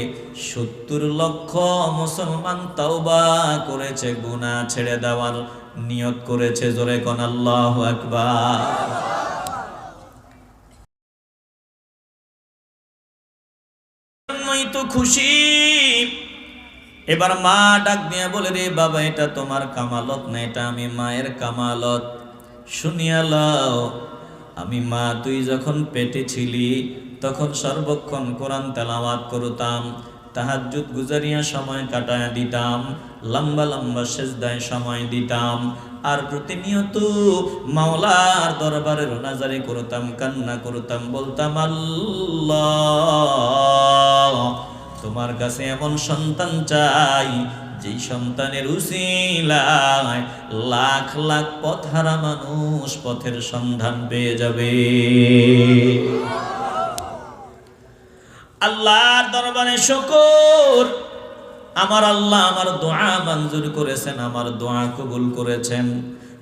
70 লক্ষ মুসলমান তওবা করেছে, গুনাহ ছেড়ে দেওয়ার নিয়ত করেছে। জোরে কোন আল্লাহু আকবার। তো খুশি। এবার মা ডাক দিয়ে বলে, রে বাবা, এটা তোমার কামালত না, এটা আমি মায়ের কামালত। শুনিয়া লও, আমি মা তুই যখন পেটে ছিলি তখন সর্বক্ষণ কোরআন তেলাওয়াত করতাম, তাহাজ্জুদ গুজারিয়া সময় কাটায়া দিতাম, লম্বা লম্বা সেজদায় সময় দিতাম, আর প্রতিনিয়ত মাওলার দরবারে রোনাজারি করতাম, কান্না করতাম, বলতাম আল্লাহ তোমার কাছে এমন সন্তান চাই যেই সন্তানের উসিলায় লাখ লাখ পথহারা মানুষ পথের সন্ধান পেয়ে যাবে। আল্লাহর দরবারে শুকর, আমার আল্লাহ আমার দোয়া মঞ্জুর করেছেন, আমার দোয়া কবুল করেছেন।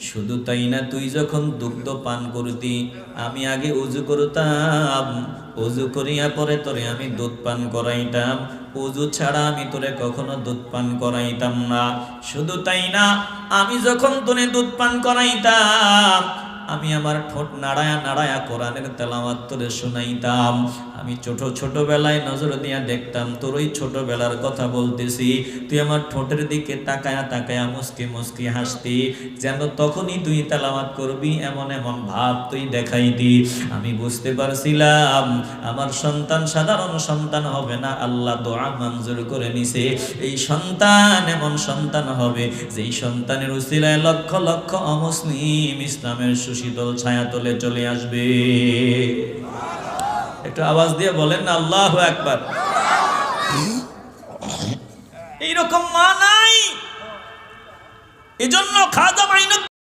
শুধু তাই না, তুই যখন দুগ্ধ পান করতি আমি আগে উযু করতাম, উযু করিয়া পরে তোরে আমি দুধ পান করাইতাম, উযু ছাড়া আমি তোরে কখনো দুধ পান করাইতাম না। শুধু তাই না, আমি যখন তোরে দুধ পান করাইতাম আমি আমার ঠোঁট নাড়ায়া নাড়ায়া কোরআনের তেলাওয়াত তোরে শুনাইতাম। আমি ছোটবেলায় নজর দিয়া দেখতাম তোর ওই ছোটবেলার কথা বলতেছি, তুই আমার ঠোঁটের দিকে তাকায়া তাকায়া মুস্কি মুস্কি হাসতি, যেন তখনই তুই তেলাওয়াত করবি এমন এমন ভাব তুই দেখাইতি। আমি বুঝতে পারছিলাম আমার সন্তান সাধারণ সন্তান হবে না, আল্লাহ দোয়া মঞ্জুর করে নিছে। এই সন্তান এমন সন্তান হবে যেই সন্তানের উসিলায় লক্ষ লক্ষ অমুসলিম ইসলামের সুশীতল ছায়াতলে চলে আসবে। একটু আওয়াজ দিয়ে বলেন না আল্লাহু আকবার। এইরকম মা নাই, এজন্য খাজা মাইনুদ্দিন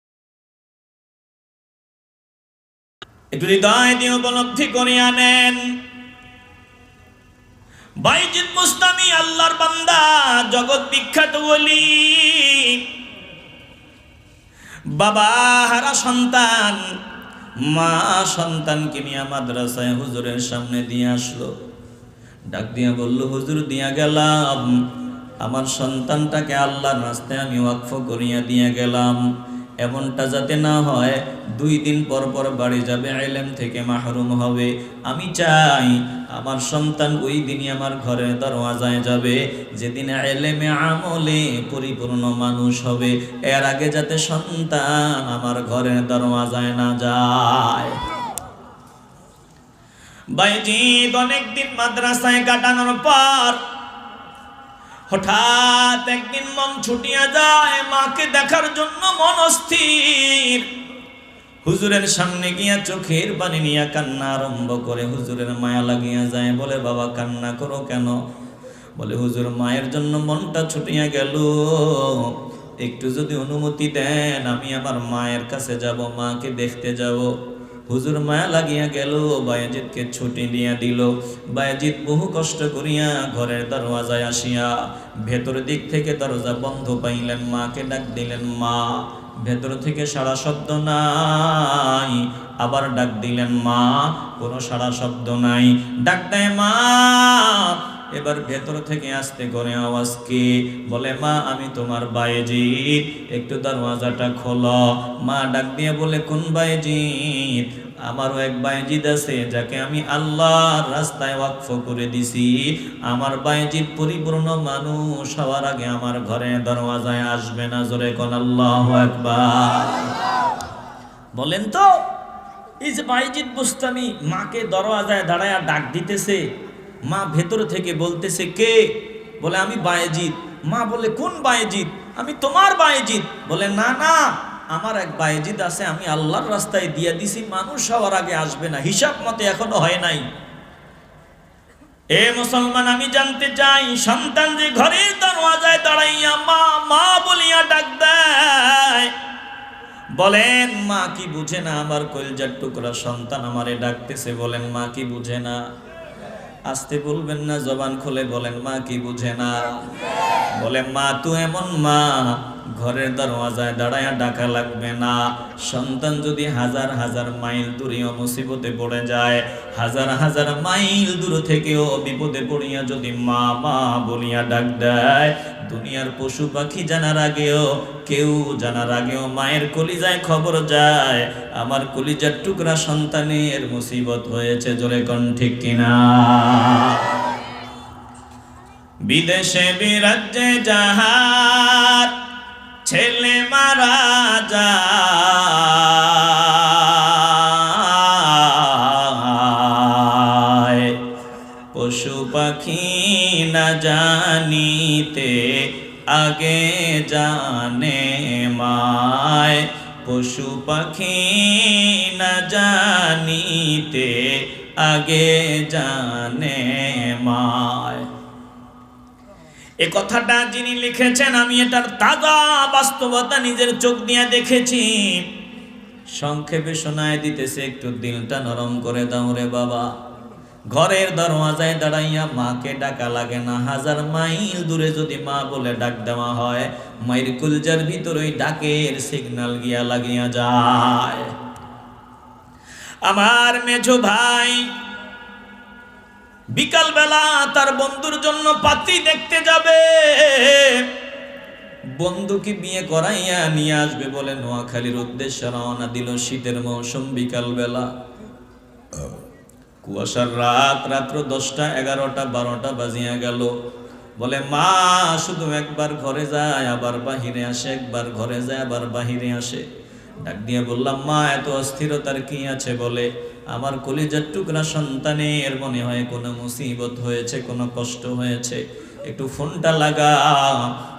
একটু হৃদয় দিয়ে উপলব্ধি করে আনেন। বাইজিদ মুস্তামি আল্লাহর বান্দা, জগৎ বিখ্যাত ওলি, বাবা হারা সন্তান, মা সন্তানকে নিয়ে মাদ্রাসায় হুজুরের সামনে দিয়ে আসলো। ডাক দিয়া বলল, হুজুর দিয়া গেলাম, আমার সন্তানটাকে আল্লাহর রাস্তায় আমি ওয়াকফ করিয়া দিয়ে গেলাম। এমনটা যাতে না হয় 2 দিন পর পর বাড়ি যাবে, ইলম থেকে মাহরুম হবে। আমি চাই আমার সন্তান ওই দিনই আমার ঘরের দরওয়াজায় যাবে, যেদিন ইলমে আমলে পরিপূর্ণ মানুষ হবে। এর আগে যাতে সন্তান আমার ঘরের দরওয়াজায় না যায়। বাইজিদ অনেকদিন মাদ্রাসায় কাটানোর পর হঠাৎ একদিন মন ছুটিয়া যায়, মাকে দেখার জন্য মন অস্থির। হুজুরের সামনে গিয়া চোখের পানি নিয়ে কান্না আরম্ভ করে। হুজুরের মায়া লাগিয়া যায়, বলে বাবা কান্না করো কেন? বলে হুজুর মায়ের জন্য মনটা ছুটিয়া গেল, একটু যদি অনুমতি দেন আমি আমার মায়ের কাছে যাব, মাকে দেখতে যাব। হুজুর মায়া লাগিয়া গেল, বায়েজিদকে ছুটি দিয়া দিল। বায়েজিদ বহু কষ্ট করিয়া ঘরের দরওয়াজায় আসিয়া ভেতর দিক থেকে দরজা বন্ধ পাইলেন, মাকে ডাক দিলেন, মা। ভেতর থেকে সাড়া শব্দ নাই। আবার ডাক দিলেন, মা। কোনো সাড়া শব্দ নাই। ডাক দেয়, মা। এবার ভেতর থেকে আস্তে করে আওয়াজ কি? বলে, মা আমি তোমার বায়েজিদ, একটু দরওয়াজাটা খোলো। মা ডাক দিয়ে বলে, কোন বায়েজিদ? আমারও এক বায়েজিদ আছে যাকে আমি আল্লাহর রাস্তায় ওয়াকফ করে দিছি। আমার বায়েজিদ পরিপূর্ণ মানুষ হওয়ার আগে আমার ঘরে দরওয়াজায় আসবে না। জোরে কোন আল্লাহু আকবার। বলেন তো, এই যে বায়েজিদ বুস্তামি মাকে দরওয়াজায় দাঁড়ায়া ডাক দিতেছে, মা ভেতর থেকে বলতেছে, কে? বলে, আমি বায়েজিদ। মা বলে, কোন বায়েজিদ? আমি তোমার বায়েজিদ। বলে, না না, আমার এক বায়েজিদ আছে, আমি আল্লাহর রাস্তায় দিয়া দিছি, মানুষ হওয়ার আগে আসবে না, হিসাব মতে এখনো হয় নাই। এ মুসলমান, আমি জানতে চাই, সন্তান যে ঘরের দরওয়াজায় দাঁড়াইয়া মা মা বলিয়া ডাক দেয়, বলেন মা কি বুঝে না? আমার কলিজার টুকরা সন্তান আমারে ডাকতেছে, বলেন মা কি বুঝে না? আস্তে বলবেন না, জবান খুলে বলেন, মা কি বুঝে না? বলে, মা তো এমন মা ঘরের দরওয়াজায় দাঁড়ায়া ডাকা লাগবে না। সন্তান যদি হাজার হাজার মাইল দূরেও মুসিবতে পড়ে যায়, হাজার হাজার মাইল দূর থেকেও বিপদে পড়িয়া যদি মা মা বলিয়া ডাক দেয়, দুনিয়ার পশু পাখি জানার আগেও, কেউ জানার আগেও মায়ের কলিজায় খবর যায় আমার কলিজার টুকরা সন্তানের মুসিবত হয়েছে। জোরে কোন ঠিক কিনা? বিদেশে বিরাজ্যে যাহার ছেলে মারা যায়, পশু পাখি না জানিতে আগে জানে মায়, পশু পাখি না জানিতে আগে জানে মায়। এ কথাটা যিনি লিখেছেন, আমি এটার তাজা বাস্তবতা নিজের চোখ দিয়ে দেখেছি। সংক্ষেপে শোনায় দিতেছে, একটু দিলটা নরম করে দাও রে বাবা। ঘরের দরওয়াজায় দাঁড়াইয়া মাকে ডাকা লাগে না, হাজার মাইল দূরে যদি মা বলে ডাক দেওয়া হয়, মায়ের কলিজার ভিতর ওই ডাকের সিগন্যাল গিয়া লাগিয়া যায়। আমার মেঝো ভাই বিকাল বেলা তার বন্ধুর জন্য পাত্রী দেখতে যাবে। বন্ধুকে বিয়ে করাইয়া নিয়ে আসবে বলে নোয়াখালীর উদ্দেশ্যে রওনা দিল। শীতের মৌসুম, বিকাল বেলা, কুয়াশার রাত, রাত্র 10টা 11টা 12টা বাজিয়া গেল। বলে মা শুধু একবার ঘরে যায় আবার বাহিরে আসে, একবার ঘরে যায় আবার বাহিরে আসে। ডাক দিয়ে বললাম, মা এত অস্থিরতার কি আছে? বলে আমার কলিজার টুকরা সন্তানের মনে হয় কোনো মুসিবত হয়েছে, কোনো কষ্ট হয়েছে, একটু ফোনটা লাগা,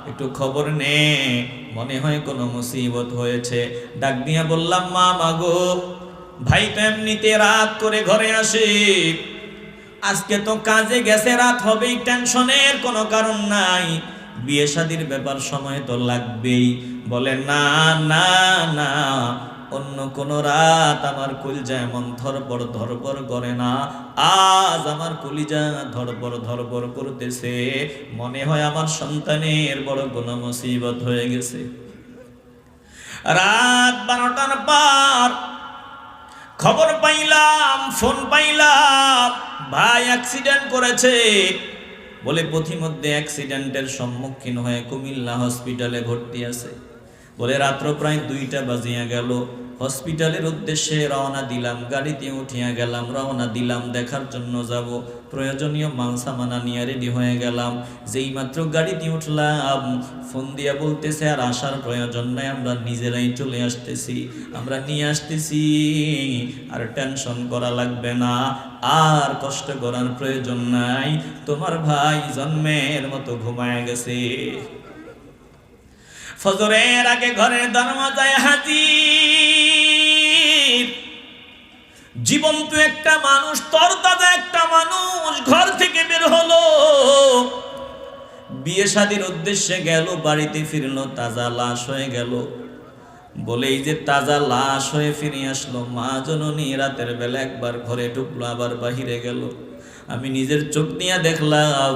একটু খবর নে, মনে হয় কোনো মুসিবত হয়েছে। ডাক দিয়ে বললাম, মা মাগো, ভাই তো এমনিতে রাত করে ঘরে আসে, আজকে তো কাজে গেছে, রাত হবেই, টেনশনের কোনো কারণ নাই, বিয়ে শাদীর ব্যাপার সময় তো লাগবেই। বলে না না না, অন্য কোন রাত আমার কলিজা এমন ধরপড় ধরপড় করে না, আজ আমার কলিজা ধরপড় ধরপড় করতেছে, মনে হয় আমার সন্তানের বড় কোনো মুসিবত হয়ে গেছে। রাত 12টার পর খবর পাইলাম, ফোন পাইলাম, ভাই অ্যাক্সিডেন্ট করেছে। বলে পথিমধ্যে অ্যাক্সিডেন্টের সম্মুখীন হয়ে কুমিল্লা হসপিটালে ভর্তি আছে। বলে রাত্র প্রায় 2টা বাজিয়া গেল, হসপিটালের উদ্দেশ্যে রওনা দিলাম, গাড়িতে উঠিয়া গেলাম, রওনা দিলাম, দেখার জন্য যাব, প্রয়োজনীয় মাল সামানা নিয়ে রেডি হয়ে গেলাম। যেই মাত্র গাড়িতে উঠলাম, ফোন দিয়া বলতেছে আর আসার প্রয়োজন নাই, আমরা নিজেরাই চলে আসতেছি, আমরা নিয়ে আসতেছি, আর টেনশন করা লাগবে না, আর কষ্ট করার প্রয়োজন নাই, তোমার ভাই জন্মের মতো ঘুমায় গেছে। ফজরের আগে ঘরের দরওয়াজায় হাজির, জীবন্ত একটা মানুষ, তরতাজা একটা মানুষ ঘর থেকে বের হলো, বিয়ে শাদীর উদ্দেশ্যে গেল, বাড়িতে ফিরলো, তাজা লাশ হয়ে গেল। বলে এই যে তাজা লাশ হয়ে ফিরে আসলো, মা জননী রাতের বেলা একবার ঘরে ঢুকলো, আবার বাহিরে গেল। আমি নিজের চোখ নিয়ে দেখলাম,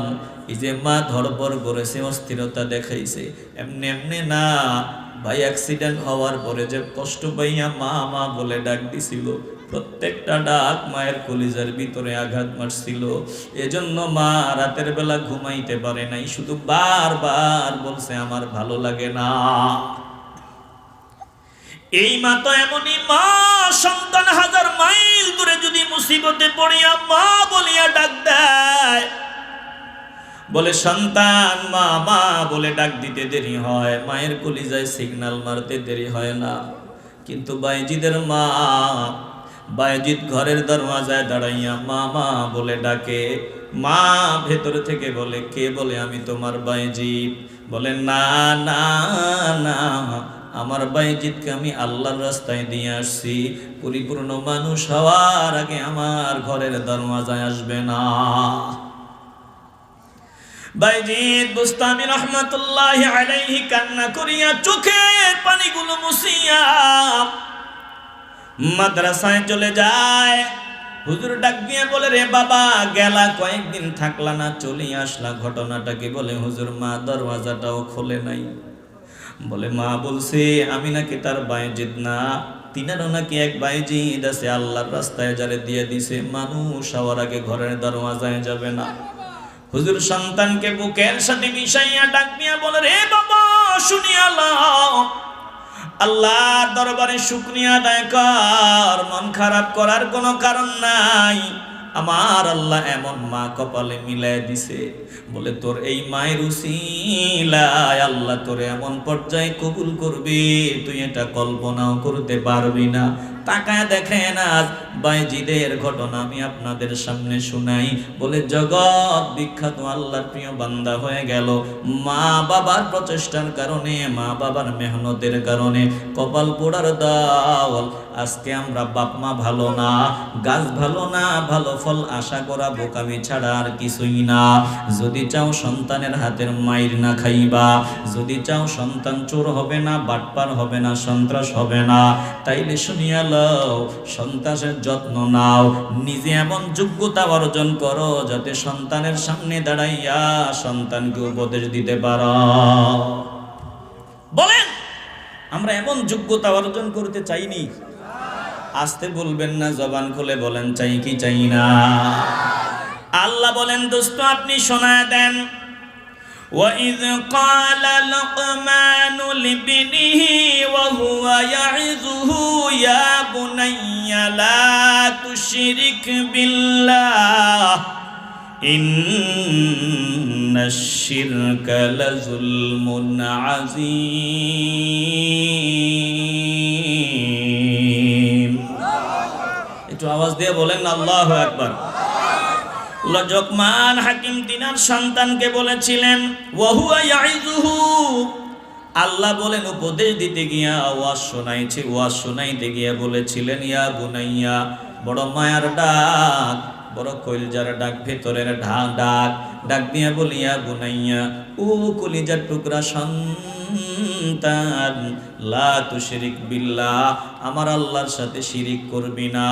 এই যে মা ধরপড় করেছে, অস্থিরতা দেখাইছে, এমনি এমনি না, ভাই অ্যাক্সিডেন্ট হওয়ার পরে যে কষ্ট পাইয়া মা মা বলে ডাক দিছিল, প্রত্যেকটা ডাক মায়ের কলিজার ভিতরে আঘাত মারছিল। এজন্য মা রাতের বেলা ঘুমাইতে পারে নাই, শুধু বারবার বলছে আমার ভালো লাগে না। এই মা তো এমনই মা, সন্তান হাজার মাইল দূরে যদি মুসিবতে পড়িয়া মা বলিয়া ডাক দেয়, বলে সন্তান মা মা বলে ডাক দিতে দেরি হয়, মায়ের কলিজায় সিগন্যাল মারতে দেরি হয় না। কিন্তু বাইজিদের মা, বাইজিদ ঘরের দরওয়াজায় দাঁড়াইয়া মা মা বলে ডাকে, মা ভেতর থেকে বলে, কে? বলে আমি তোমার বাইজিদ। বলে না না না, আমার বাইজিদকে আমি আল্লাহর রাস্তায় দিয়ে আসছি, পরিপূর্ণ মানুষ হওয়ার আগে আমার ঘরের দরওয়াজায় আসবে না। বাইজিদ বুস্তামি রহমাতুল্লাহি আলাইহি কান্না করিয়া চোখের পানিগুলো মুছিয়া মাদ্রাসায় চলে যায়। হুজুর ডাক দিয়ে বলে, রে বাবা গেলা কয়েকদিন থাকলা না, চলে আসলা, ঘটনাটা কি? বলে হুজুর মা দরওয়াজাটাও খোলে নাই, বলে মা বলছে আমি নাকি তার বায়েজিদ না, তিনারও নাকি এক বায়েজিদ আছে, আল্লাহর রাস্তায় যারে দিয়ে দিছে, মানুষ হওয়ার আগে ঘরের দরওয়াজায় যাবে না। হুজুর সন্তানকে বুকের সাথে মিশাইয়া ডাক দিয়া বলে, রে বাবা শুনিয়া লও, আল্লাহর দরবারে শুকরিয়া আদায় কর, মন খারাপ করার কোনো কারণ নাই। আমার আল্লাহ এমন মা কপালে মিলাই দিছে, বলে তোর এই মায়ের উসিলায় আল্লাহ তোরে এমন পর্যায়ে কবুল করবে তুই এটা কল্পনাও করতে পারবি না। তাকায় দেখেন আজ বাইজিদের ঘটনা আমি আপনাদের সামনে শুনাই। বলে জগৎ বিখ্যাত আল্লাহর প্রিয় বান্দা হয়ে গেল মা বাবার প্রচেষ্টার কারণে, মা বাবার মেহনতের কারণে। কপাল পোড়ার দাও, আজকে আমরা বাপ মা ভালো না, গাছ ভালো না, ভালো ফল আশা করা বোকামি ছাড়া আর কিছুই না। যদি চাও সন্তানের হাতের মাইর না খাইবা, যদি চাও সন্তান চোর হবে না, বাটপার হবে না, সন্ত্রাস হবে না, তাইলে শুনিয়া লও সন্তানের যত্ন নাও, নিজে এমন যোগ্যতা অর্জন করো যাতে সন্তানের সামনে দাঁড়াইয়া সন্তানকে উপদেশ দিতে পারো। বলেন আমরা এমন যোগ্যতা অর্জন করতে চাইনি? আসতে বলবেন না, জবান খুলে বলেন চাই কি চাই না। আল্লাহ বলেন দোস্ত আপনি শোনায় দেন, وَإِذْ قَالَ لُقْمَانُ لِابْنِهِ وَهُوَ يَعِظُهُ يَا بُنَيَّ لَا تُشْرِكْ بِاللَّهِ إِنَّ الشِّرْكَ لَظُلْمٌ عَظِيمٌ। একটু আওয়াজ দিয়ে বলেন আল্লাহু আকবার। লোকমান হাকিম তিনার সন্তানকে বলেছিলেন ওয়াহুয়া ইয়াইযুহু, আল্লাহ বলেন উপদেশ দিতে গিয়া ওয়াজ শোনাইতে গিয়া বলেছিলেন ইয়া বুনাইয়া, বড় মায়ার ডাক, বড় কলিজার ডাক, ভেতরের ডাক দিয়া বলিয়া বুনাইয়া, ও কলিজার টুকরা সন্তান, লা তুশরিক বিল্লাহ, আমার আল্লাহর সাথে শিরিক করবি না,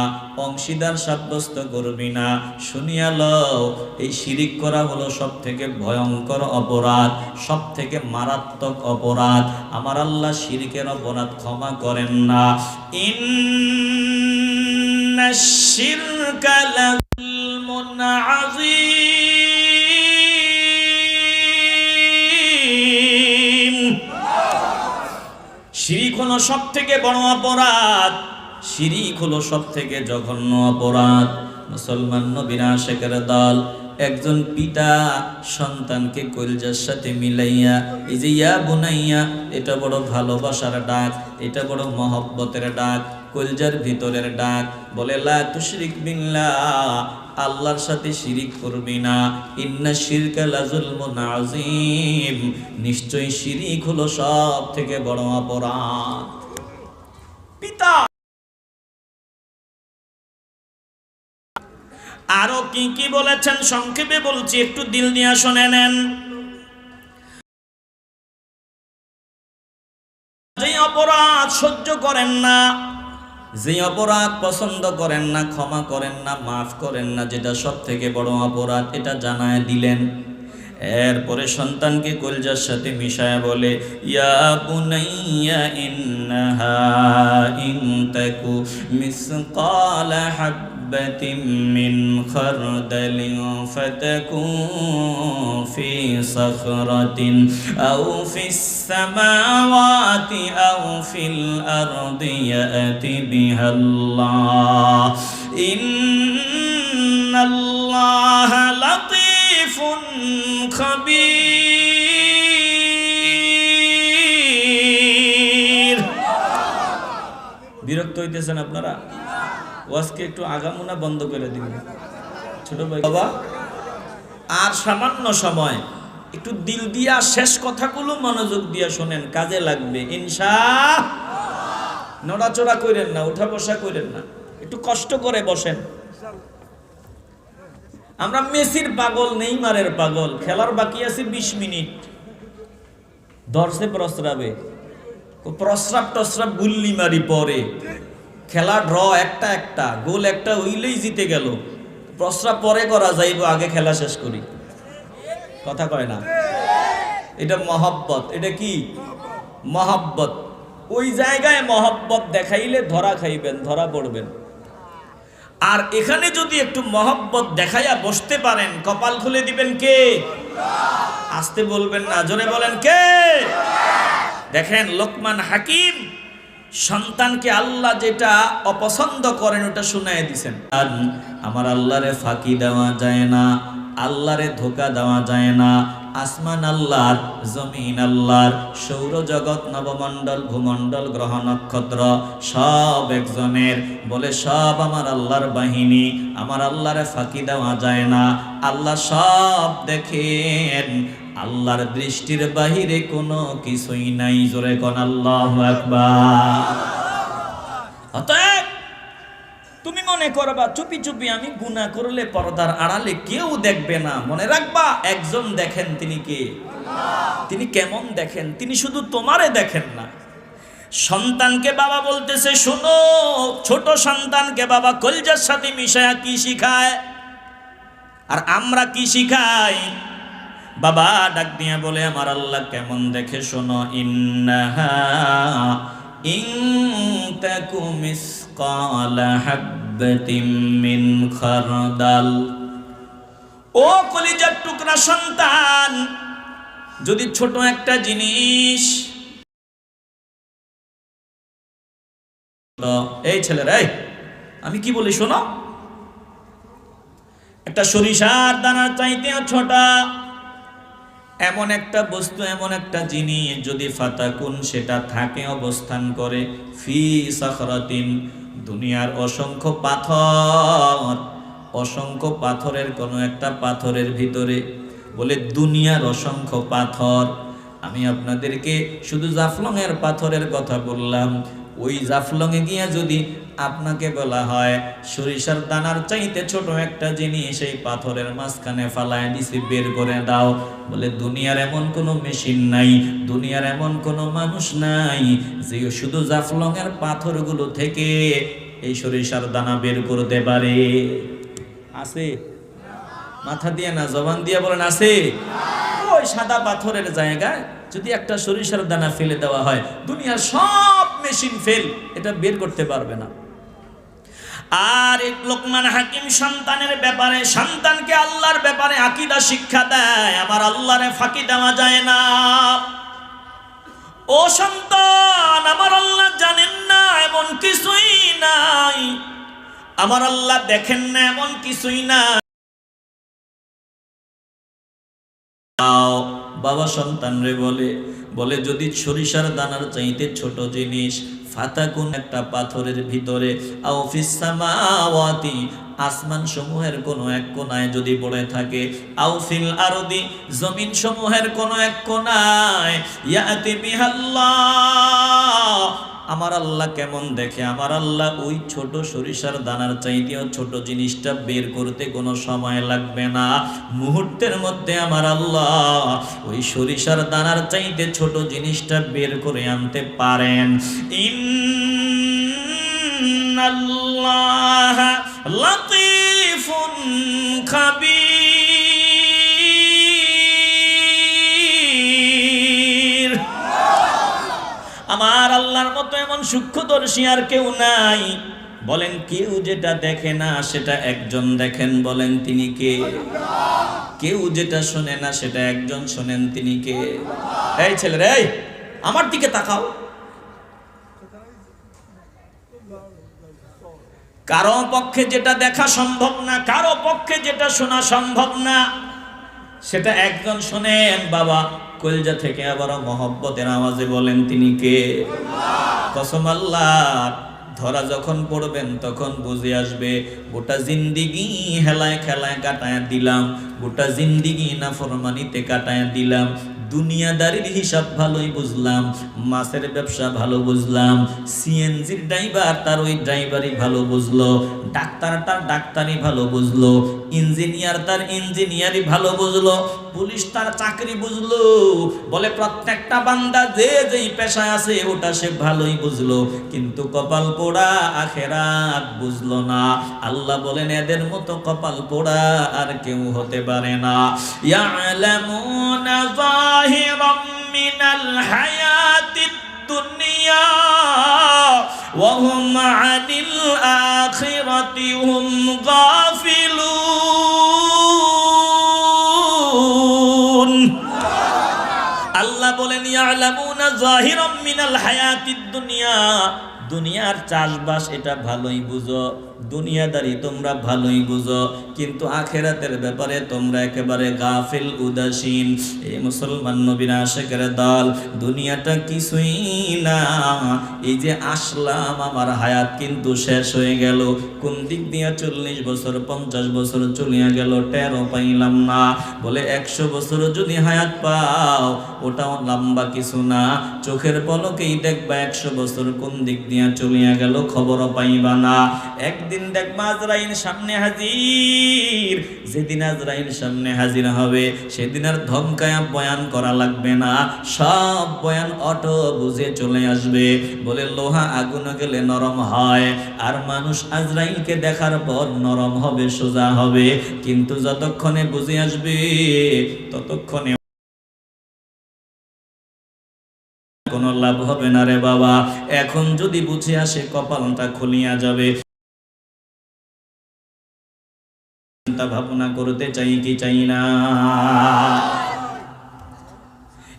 অংশীদার সাব্যস্ত করবি না। শুনিয়া লও এই শিরিক করা হলো সব থেকে ভয়ঙ্কর অপরাধ, সব থেকে মারাত্মক অপরাধ। আমার আল্লাহ শিরিকের অপরাধ ক্ষমা করেন না। ইন্নাশ শিরকা লাযুলমুন আযীম। শিরিক হলো সব থেকে বড় অপরাধ, শিরিক হলো সব থেকে জঘন্য অপরাধ। মুসলমান নবীর আশিকের দল, একজন পিতা সন্তানকে কলিজার সাথে মিলাইয়া এই যে ইয়া বুনাইয়া, এটা বড় ভালোবাসার ডাক, এটা বড় মহব্বতের ডাক, কলিজার ভিতরের ডাক। বলে লা তুশরিক বিল্লাহ, আল্লাহর সাথে শিরিক করবি না। ইন্না শিরকা লাযুলমুন আযীম, নিশ্চয়ই শিরিক হলো সব থেকে বড় অপরাধ। পিতা আরো কি কি বলেছেন সংক্ষেপে বলছি, একটু দিল দিয়া শুনে নেন। যে অপরাধ সহ্য করেন না, যে অপরাধ পছন্দ করেন না, ক্ষমা করেন না, মাফ করেন না, যেটা সব থেকে বড় অপরাধ, এটা জানায় দিলেন। এরপরে সন্তানকে কলিজার সাথে মিশায় বলে ইয়া বুনাইয়া ইন্নাহা ইন তাকু মিসকালা হাববাতিন মিন খারদালিন ফাতাকুন ফি সাখরাতিন আও ফিস সামাওয়াতি আও ফিল আরদি ইয়াতি বিহাল্লাহ ইন্নাল্লাহা লাতীফুন খাবীর। বিরক্ত হইতেছেন আপনারা? ওয়াজকে একটু আগামুনা বন্ধ করে দিবেন ছোট ভাই বাবা। আর সামান্য সময় একটু দিল দিয়া শেষ কথাগুলো মনোযোগ দিয়া শোনেন, কাজে লাগবে ইনশাআল্লাহ। নড়াচড়া করেন না, উঠা বসা করেন না, একটু কষ্ট করে বসেন। আমরা মেসির পাগল, নেইমারের পাগল, খেলার বাকি আছে 20 মিনিট, ধরছে প্রস্রাবে, প্রস্রাব টস্রাব গুল্লি মারি পরে, খেলা ড্র একটা গোল একটা হইলেই জিতে গেল। প্রস্রাব পরে করা যাইব, আগে খেলা শেষ করি। কথা কয় না? এটা মহব্বত, এটা কি মহব্বত, ওই জায়গায় মহব্বত দেখাইলে ধরা খাইবেন, ধরা পড়বেন। আর এখানে যদি একটু মহব্বত দেখাইয়া বসতে পারেন, কপাল খুলে দিবেন কে? আসতে বলবেন না, জোরে বলেন কে? দেখেন লোকমান হাকিম সন্তানকে আল্লাহ যেটা অপছন্দ করেন ওটা শুনায় দিছেন। আমার আল্লাহরে ফাঁকি দেওয়া যায় না, আল্লাহরে ধোকা দেওয়া যায় না। আসমান আল্লাহর, জমিন আল্লাহর, সৌরজগৎ, নবমণ্ডল, ভূমণ্ডল, গ্রহ নক্ষত্র সব একজনের, বলে সব আমার আল্লাহর বাহিনী। আমার আল্লাহরে ফাঁকি দেওয়া যায় না। আল্লাহ সব দেখেন, আল্লাহর দৃষ্টির বাহিরে কোনো কিছুই নাই। জোরে কোন আল্লাহু আকবার। অতএব তুমি মনে করবা চুপি চুপি আমি গুনাহ করলে পর্দার আড়ালে কেউ দেখবে না, মনে রাখবা একজন দেখেন। তিনি কে? তিনি কেমন দেখেন? তিনি শুধু তোমারে দেখেন না। সন্তানকে বাবা বলতেছে শোনো, ছোট সন্তানকে বাবা কলজার সাথে মিশায়া কি শিখায়, আর আমরা কি শিখাই? বাবা ডাক দিয়া বলে আমার আল্লাহ কেমন দেখে শোনো। ইন্নাহা ইন তাকু মিসকালা হাববাতিন মিন খারদাল। ও কলিজার টুকরা সন্তান, যদি ছোট একটা জিনিস, এই ছেলেরা আমি কি বলি শোনো, একটা সরিষার দানার চাইতেও ছোট এমন একটা বস্তু, এমন একটা জিনিস যদি ফাতাকুন সেটা থাকে, অবস্থান করে, ফি সাখরাতিন, দুনিয়ার অসংখ্য পাথর, অসংখ্য পাথরের কোন একটা পাথরের ভিতরে, বলে দুনিয়ার অসংখ্য পাথর। আমি আপনাদেরকে শুধু জাফলংয়ের পাথরের কথা বললাম। ওই জাফলংয়ে গিয়া যদি আপনাকে বলা হয় সরিষার দানার চাইতে ছোট একটা জিনিস এই পাথরের মাঝখানে ফালায় দিছি, বের করে দাও, বলে দুনিয়ার এমন কোনো মেশিন নাই, দুনিয়ার এমন কোনো মানুষ নাই যে শুধু জাফলংয়ের পাথরগুলো থেকে এই সরিষার দানা বের করতে পারে। আছে? মাথা দিয়ে না, জবান দিয়ে বলেন আছে? ওই সাদা পাথরের জায়গায় যদি একটা সরিষার দানা ফেলে দেওয়া হয়, দুনিয়ার সব মেশিন ফেল, এটা বের করতে পারবে না। আর এক লোকমান হাকিম সন্তানের ব্যাপারে, সন্তানকে আল্লাহর ব্যাপারে আকীদা শিক্ষা দেয়, আমার আল্লাহরে ফাঁকি দেওয়া যায় না। ও সন্তান, আমার আল্লাহ জানেন না এমন কিছুই নাই, আমার আল্লাহ দেখেন না এমন কিছুই না। বাবা সন্তানরে বলে যদি সরিষার দানার চাইতে ছোট জিনিস ফাতাকুন একটা পাথরের ভিতরে, আও ফিস সামাওয়াতি, আসমান সমূহের কোন এক কোণায় যদি পড়ে থাকে, আও ফিল আরদি, জমিন সমূহের কোন এক কোণায়, ইয়াতি বিহাল্লাহ, আমার আল্লাহ কেমন দেখে? আমার আল্লাহ ওই ছোট সরিষার দানার চাইতেও ছোট জিনিসটা বের করতে কোনো সময় লাগবে না, মুহূর্তের মধ্যে আমার আল্লাহ ওই সরিষার দানার চাইতে ছোট জিনিসটা বের করে আনতে পারেন। ইন্নাল্লাহ লাতীফুন খাবীর। আমার আল্লাহর মতো এমন সূক্ষ্মদর্শী আর কেউ নাই। বলেন কেউ যেটা দেখে না সেটা একজন দেখেন, বলেন তিনি কে? কেউ যেটা শোনে না সেটা একজন শোনেন, তিনি কে? এই ছেলেরা, এই আমার দিকে তাকাও। কারো পক্ষে যেটা দেখা সম্ভব না, কারো পক্ষে যেটা শোনা সম্ভব না, সেটা একজন শোনেন বাবা কলজা থেকে, আবার মহব্বতের আওয়াজে, বলেন তিনি কে? কসম আল্লাহর, ধরা যখন পড়বেন তখন বুঝে আসবে গোটা জিন্দিগি হেলায় খেলায় কাটায় দিলাম, গোটা জিন্দিগি নাফরমানিতে কাটায় দিলাম, দুনিয়াদারির হিসাব ভালোই বুঝলাম, মাছের ব্যবসা ভালো বুঝলাম, সিএনজির ড্রাইভার তার ওই ড্রাইভারই ভালো বুঝলো, ডাক্তার তার ডাক্তারই ভালো বুঝলো, ইঞ্জিনিয়ার তার ইঞ্জিনিয়ারই ভালো বুঝলো, পুলিশ তার চাকরি বুঝলো, বলে প্রত্যেকটা বান্দা যে যেই পেশায় আছে ওটা সে ভালোই বুঝলো, কিন্তু কপাল পোড়া আখিরাত বুঝলো না। আল্লাহ বলেন এদের মতো কপাল পোড়া আর কেউ হতে পারে না। ইয়ালামুনা যাহিরাম মিনাল হায়াতিদ দুনিয়া ওয়া হুম আনিল আখিরাতি হুম গাফিলুন। আল্লাহ বলেন ইয়ালামুনা যাহিরাম মিনাল হায়াতিদ দুনিয়া, দুনিয়ার চাষবাস এটা ভালোই বুঝো, দুনিয়াদারি তোমরা ভালোই বুঝো, কিন্তু আখেরাতের ব্যাপারে তোমরা একেবারে গাফিল, উদাসীন। এই মুসলমান নবীর আশিকের দল, দুনিয়াটা কিছুই না, এই যে আসলাম আমার হায়াত কিন্তু শেষ হয়ে গেল। কোন দিক দিয়ে 40 বছর 50 বছর চলিয়া গেল টেরও পাইলাম না। বলে 100 বছর যদি হায়াত পাও ওটাও লম্বা কিছু না, চোখের পলকেই দেখবা 100 বছর কোন দিক দিয়ে চলিয়া গেল খবরও পাইবা না। একদিন দেখবা আজরাইল সামনে হাজির, যেদিন আজরাইল সামনে হাজির হবে সেদিন আর ধমকায়া বয়ান করা লাগবে না, সব বয়ান অটো বুঝে চলে আসবে। বলে লোহা আগুন গেলে নরম হয়, আর মানুষ আজরাইলকে দেখার পর নরম হবে, সোজা হবে, কিন্তু যতক্ষণে বুঝে আসবে ততক্ষণে কোনো লাভ হবে না রে বাবা। এখন যদি বুঝে আসে কপালটা খুলিয়া যাবে। চিন্তা ভাবনা করতে চাই কি চাই না?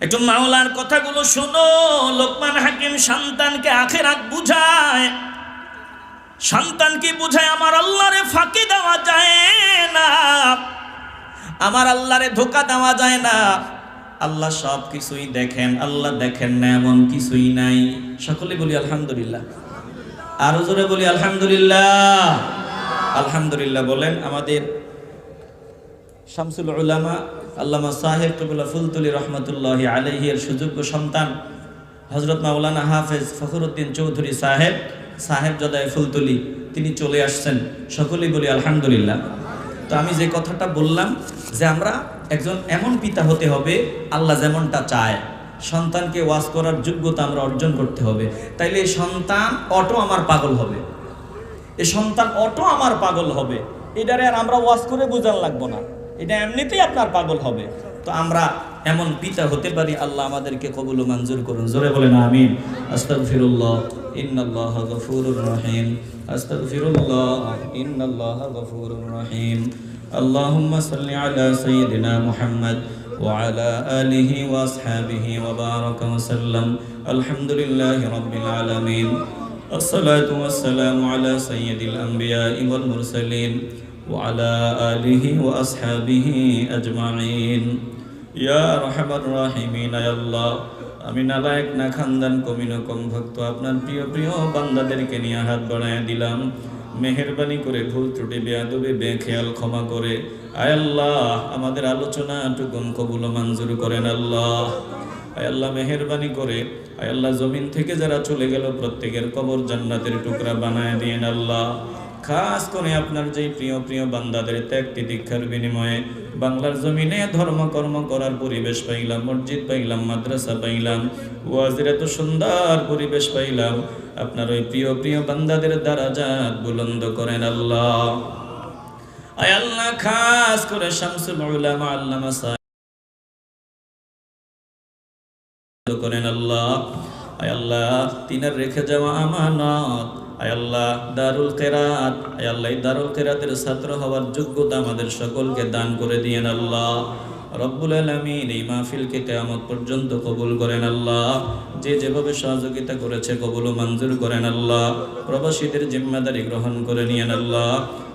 একটু মাওলার কথাগুলো শুনো। লোকমান হাকিম সন্তানকে আখিরাত বুঝায়, সন্তানকে বুঝায় আমার আল্লাহরে ফাঁকি দেওয়া যায় না, আমার আল্লাহরে ধোঁকা দেওয়া যায় না। আল্লাহ সব কিছুই দেখেন, আল্লাহ দেখেন না এমন কিছুই নাই। সকলে বলি আলহামদুলিল্লাহ, আরো জোরে বলি আলহামদুলিল্লাহ। আলহামদুলিল্লাহ বলেন। আমাদের শামসুল উলামা আল্লামা সাহেব কবিলা ফুলতুলি রহমতুল্লাহি আলাইহি এর সুযোগ্য সন্তান হযরত মাওলানা হাফেজ ফখরুদ্দিন চৌধুরী সাহেবজাদা ফুলতুলি, তিনি চলে আসছেন। সকলেই বলি আলহামদুলিল্লাহ। তো আমি যে কথাটা বললাম যে আমরা একজন এমন পিতা হতে হবে আল্লাহ যেমনটা চায়, সন্তানকে ওয়াজ করার যোগ্যতা আমরা অর্জন করতে হবে। তাইলে এই সন্তান অটো আমার পাগল হবে, এই সন্তান অটো আমার পাগল হবে, এটারে আর আমরা ওয়াজ করে বোঝান লাগবো না, এটা এমনিতেই আপনার পাগল হবে। তো আমরা এমন পিতা হতে পারি, আল্লাহ আমাদেরকে কবুল ও মঞ্জুর করুন। জোরে বলেন আমিন। আস্তাগফিরুল্লাহ ইন্নাল্লাহা গফুরুর রহিম, আস্তাগফিরুল্লাহ ইন্নাল্লাহা গফুরুর রহিম। اللهم صل على سيدنا محمد وعلى آله وأصحابه وبارك وسلم. الحمد لله رب العالمين، الصلاة والسلام على سيد الأنبياء والمرسلين وعلى آله وأصحابه أجمعين. يا أرحم الراحمين يا الله। আমি নালায়েক না খানদান কমিনো কম ভক্ত আপনার প্রিয় প্রিয় বান্দাদেরকে নিয়ে হাত বাড়ায় দিলাম। মেহেরবানি করে ভুল ত্রুটি বেয়াদবি বেখেয়াল ক্ষমা করে আয় আল্লাহ আমাদের আলোচনাটুকুন কবুল মঞ্জুর করেন আল্লাহ। আয় আল্লাহ মেহেরবানি করে আয় আল্লাহ জমিন থেকে যারা চলে গেল প্রত্যেকের কবর জান্নাতের টুকরা বানায় দিন আল্লাহ। খাস করে আপনার যে প্রিয় প্রিয় বান্দাদের ত্যাগ তিতিক্ষার বিনিময়ে বাংলার জমিনে ধর্মকর্ম করার পরিবেশ পাইলাম, মসজিদ পাইলাম, মাদ্রাসা পাইলাম, ওয়াজের এত সুন্দর পরিবেশ পাইলাম। আপনার ওই প্রিয় প্রিয় বান্দাদের দারাজাত বুলন্দ করেন আল্লাহ। আয় আল্লাহ খাস করে শামসুল উলামা আল্লামা সাহেব করেন আল্লাহ। আয় আল্লাহ তিনার রেখে যাওয়া আমানত, আয় আল্লাহ দারুল কিরাত, আয় আল্লাহ দারুল কিরাতের ছাত্র হওয়ার যোগ্যতা আমাদের সকলকে দান করে দিয়েন আল্লাহ। রব্বুল আলামিন এই মাহফিলকে কিয়ামত পর্যন্ত কবুল করেন আল্লাহ। যে যেভাবে সহযোগিতা করেছে কবুল ও মঞ্জুর করেন আল্লাহ। প্রবাসীদের জিম্মাদারি গ্রহণ করে নিয়েন আল্লাহ।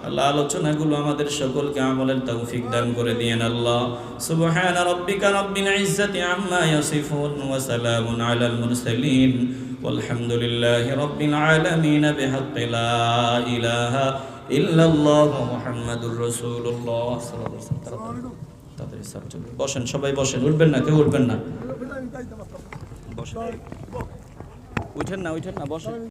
আল্লাহ আলোচনাগুলো আমাদের সকলকে আমলের তৌফিক দান করে দিয়েন আল্লাহ। সুবহান রাব্বিকা রাব্বিল ইজ্জাতি আম্মা ইয়াসিফুন ওয়া সালামুন আলাল মুরসালিন ওয়ালহামদুলিল্লাহি রাব্বিল আলামিন বিহাক্কি লা ইলাহা ইল্লাল্লাহু মুহাম্মাদুর রাসূলুল্লাহ সাল্লাল্লাহু আলাইহি ওয়াসাল্লাম। বসেন, সবাই বসেন, উঠবেন না, কেউ উঠবেন না, বসেন, উঠেন না, বসেন।